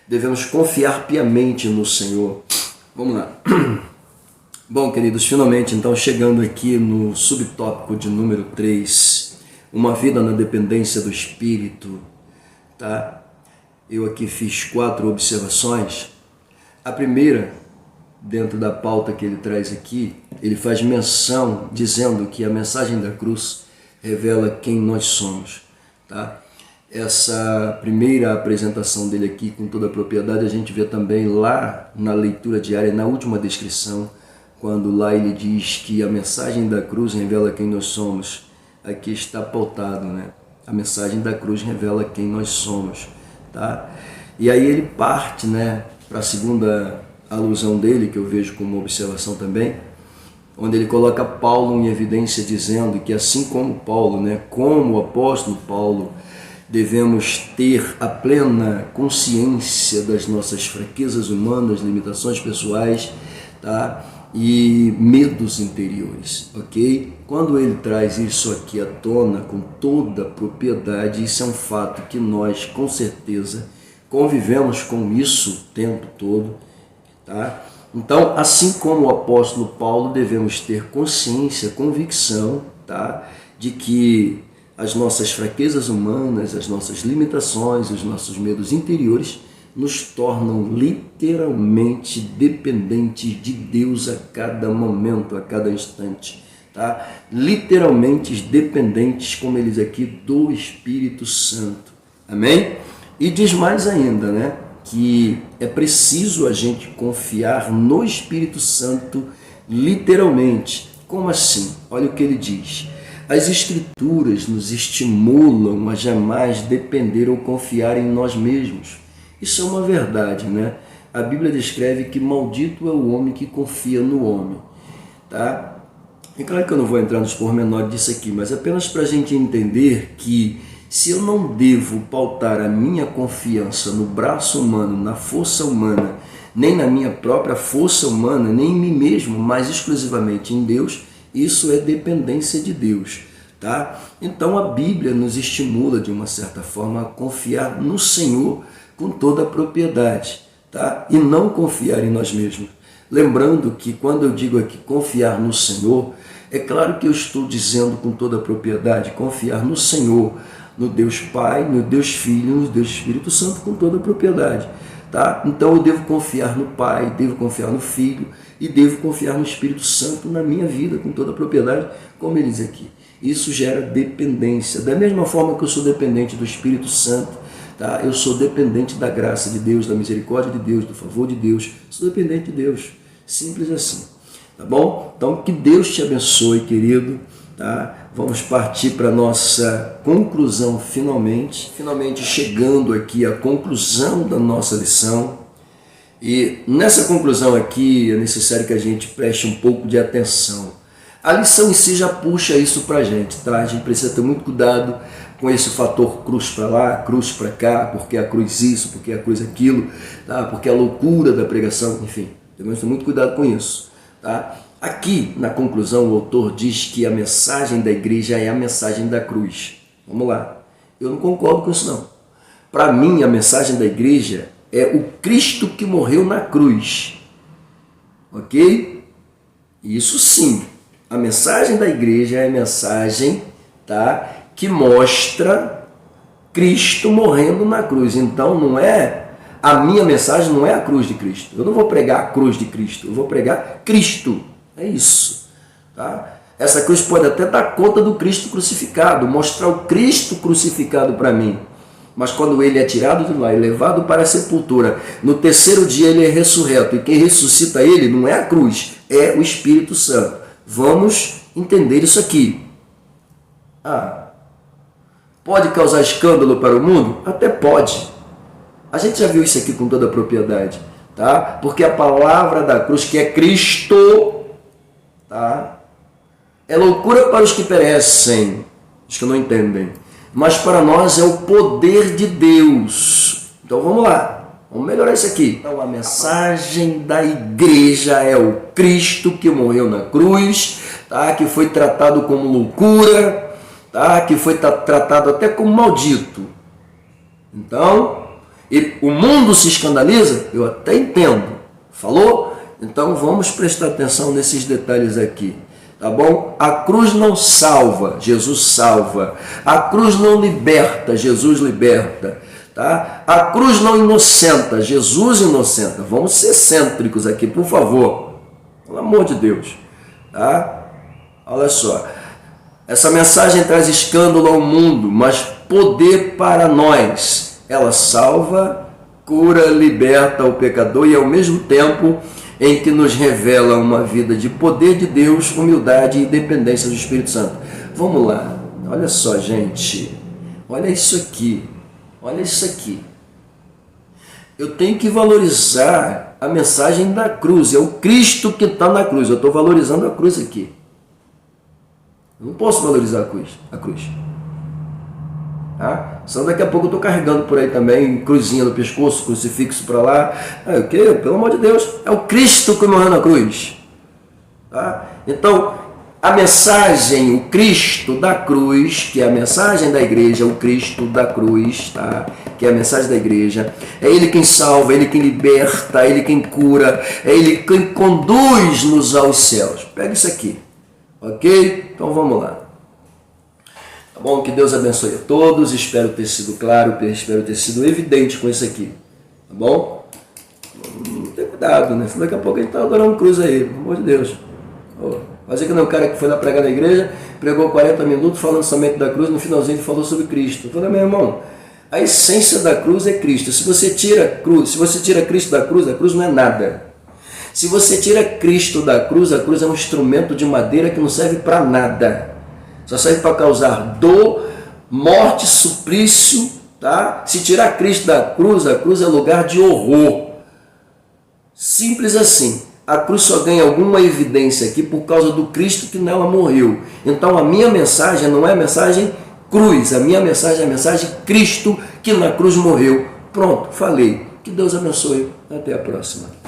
Devemos confiar piamente no Senhor. Vamos lá. Bom, queridos, finalmente, então, chegando aqui no subtópico de número 3, uma vida na dependência do Espírito, tá? Eu aqui fiz 4 observações. A primeira, dentro da pauta que ele traz aqui, ele faz menção dizendo que a mensagem da cruz revela quem nós somos, tá? Essa primeira apresentação dele aqui com toda a propriedade a gente vê também lá na leitura diária, na última descrição, quando lá ele diz que a mensagem da cruz revela quem nós somos. Aqui está pautado, né? A mensagem da cruz revela quem nós somos, tá? E aí ele parte, né, para a segunda alusão dele, que eu vejo como observação também, onde ele coloca Paulo em evidência dizendo que assim como Paulo, né, como o apóstolo Paulo, devemos ter a plena consciência das nossas fraquezas humanas, limitações pessoais, tá? E medos interiores, ok? Quando ele traz isso aqui à tona com toda a propriedade, isso é um fato que nós, com certeza, convivemos com isso o tempo todo, tá? Então, assim como o apóstolo Paulo, devemos ter consciência, convicção, tá? De que as nossas fraquezas humanas, as nossas limitações, os nossos medos interiores nos tornam literalmente dependentes de Deus a cada momento, a cada instante, tá? Literalmente dependentes, como ele diz aqui, do Espírito Santo. Amém? E diz mais ainda, né? Que é preciso a gente confiar no Espírito Santo literalmente. Como assim? Olha o que ele diz. As Escrituras nos estimulam a jamais depender ou confiar em nós mesmos. Isso é uma verdade, né? A Bíblia descreve que maldito é o homem que confia no homem, tá? É claro que eu não vou entrar nos pormenores disso aqui, mas apenas para a gente entender que se eu não devo pautar a minha confiança no braço humano, na força humana, nem na minha própria força humana, nem em mim mesmo, mas exclusivamente em Deus, isso é dependência de Deus, tá? Então a Bíblia nos estimula de uma certa forma a confiar no Senhor com toda a propriedade, tá? E não confiar em nós mesmos. Lembrando que quando eu digo aqui confiar no Senhor, é claro que eu estou dizendo com toda a propriedade, confiar no Senhor, no Deus Pai, no Deus Filho, no Deus Espírito Santo com toda a propriedade, tá? Então eu devo confiar no Pai, devo confiar no Filho e devo confiar no Espírito Santo na minha vida com toda a propriedade, como ele diz aqui. Isso gera dependência. Da mesma forma que eu sou dependente do Espírito Santo, tá? Eu sou dependente da graça de Deus, da misericórdia de Deus, do favor de Deus. Sou dependente de Deus. Simples assim. Tá bom? Então, que Deus te abençoe, querido. Tá? Vamos partir para a nossa conclusão finalmente. Finalmente chegando aqui à conclusão da nossa lição. E nessa conclusão aqui é necessário que a gente preste um pouco de atenção. A lição em si já puxa isso para a gente, tá? A gente precisa ter muito cuidado com esse fator cruz para lá, cruz para cá, porque a cruz isso, porque a cruz aquilo, tá? Porque a loucura da pregação, enfim, temos que ter muito cuidado com isso, tá? Aqui, na conclusão, o autor diz que a mensagem da igreja é a mensagem da cruz. Vamos lá. Eu não concordo com isso, não. Para mim, a mensagem da igreja é o Cristo que morreu na cruz. Ok? Isso sim. A mensagem da igreja é a mensagem, tá, que mostra Cristo morrendo na cruz. Então, não é a minha mensagem, não é a cruz de Cristo. Eu não vou pregar a cruz de Cristo, eu vou pregar Cristo. É isso, tá? Essa cruz pode até dar conta do Cristo crucificado, mostrar o Cristo crucificado para mim, Mas quando ele é tirado de lá e levado para a sepultura, no terceiro dia ele é ressurreto. E quem ressuscita ele não é a cruz, é o Espírito Santo. Vamos entender isso aqui. Pode causar escândalo para o mundo? Até pode. A gente já viu isso aqui com toda a propriedade, tá? Porque a palavra da cruz, que é Cristo, tá? É loucura para os que perecem, os que não entendem. Mas para nós é o poder de Deus. Então vamos lá, vamos melhorar isso aqui. Então a mensagem da igreja é o Cristo que morreu na cruz, tá? Que foi tratado como loucura, tá? Que foi tratado até como maldito. Então, e o mundo se escandaliza? Eu até entendo. Falou? Então vamos prestar atenção nesses detalhes aqui. Tá bom? A cruz não salva, Jesus salva. A cruz não liberta, Jesus liberta. Tá? A cruz não inocenta, Jesus inocenta. Vamos ser cêntricos aqui, por favor. Pelo amor de Deus. Tá? Olha só. Essa mensagem traz escândalo ao mundo, mas poder para nós. Ela salva, cura, liberta o pecador e ao mesmo tempo em que nos revela uma vida de poder de Deus, humildade e dependência do Espírito Santo. Vamos lá, olha só, gente, olha isso aqui, olha isso aqui. Eu tenho que valorizar a mensagem da cruz, é o Cristo que está na cruz, eu estou valorizando a cruz aqui. Eu não posso valorizar a cruz. Tá? Senão daqui a pouco eu estou carregando por aí também, cruzinha no pescoço, crucifixo para lá. O quê? Pelo amor de Deus, é o Cristo que morreu na cruz. Tá? Então, a mensagem, o Cristo da cruz, que é a mensagem da igreja, o Cristo da cruz, tá? Que é a mensagem da igreja, é Ele quem salva, é Ele quem liberta, é Ele quem cura, é Ele quem conduz-nos aos céus. Pega isso aqui, ok? Então vamos lá. Tá bom? Que Deus abençoe a todos, espero ter sido claro, espero ter sido evidente com isso aqui, tá bom? Tem cuidado, né? Daqui a pouco a gente está adorando cruz aí, pelo amor de Deus. Fazer que não é o cara que foi lá pregar na igreja, pregou 40 minutos falando somente da cruz, no finalzinho ele falou sobre Cristo. Eu falei, meu irmão, a essência da cruz é Cristo. Se você tira Cristo da cruz, a cruz não é nada. Se você tira Cristo da cruz, a cruz é um instrumento de madeira que não serve para nada. Só serve para causar dor, morte, suplício, tá? Se tirar Cristo da cruz, a cruz é lugar de horror. Simples assim. A cruz só ganha alguma evidência aqui por causa do Cristo que nela morreu. Então a minha mensagem não é a mensagem cruz, a minha mensagem é a mensagem Cristo que na cruz morreu. Pronto, falei. Que Deus abençoe. Até a próxima.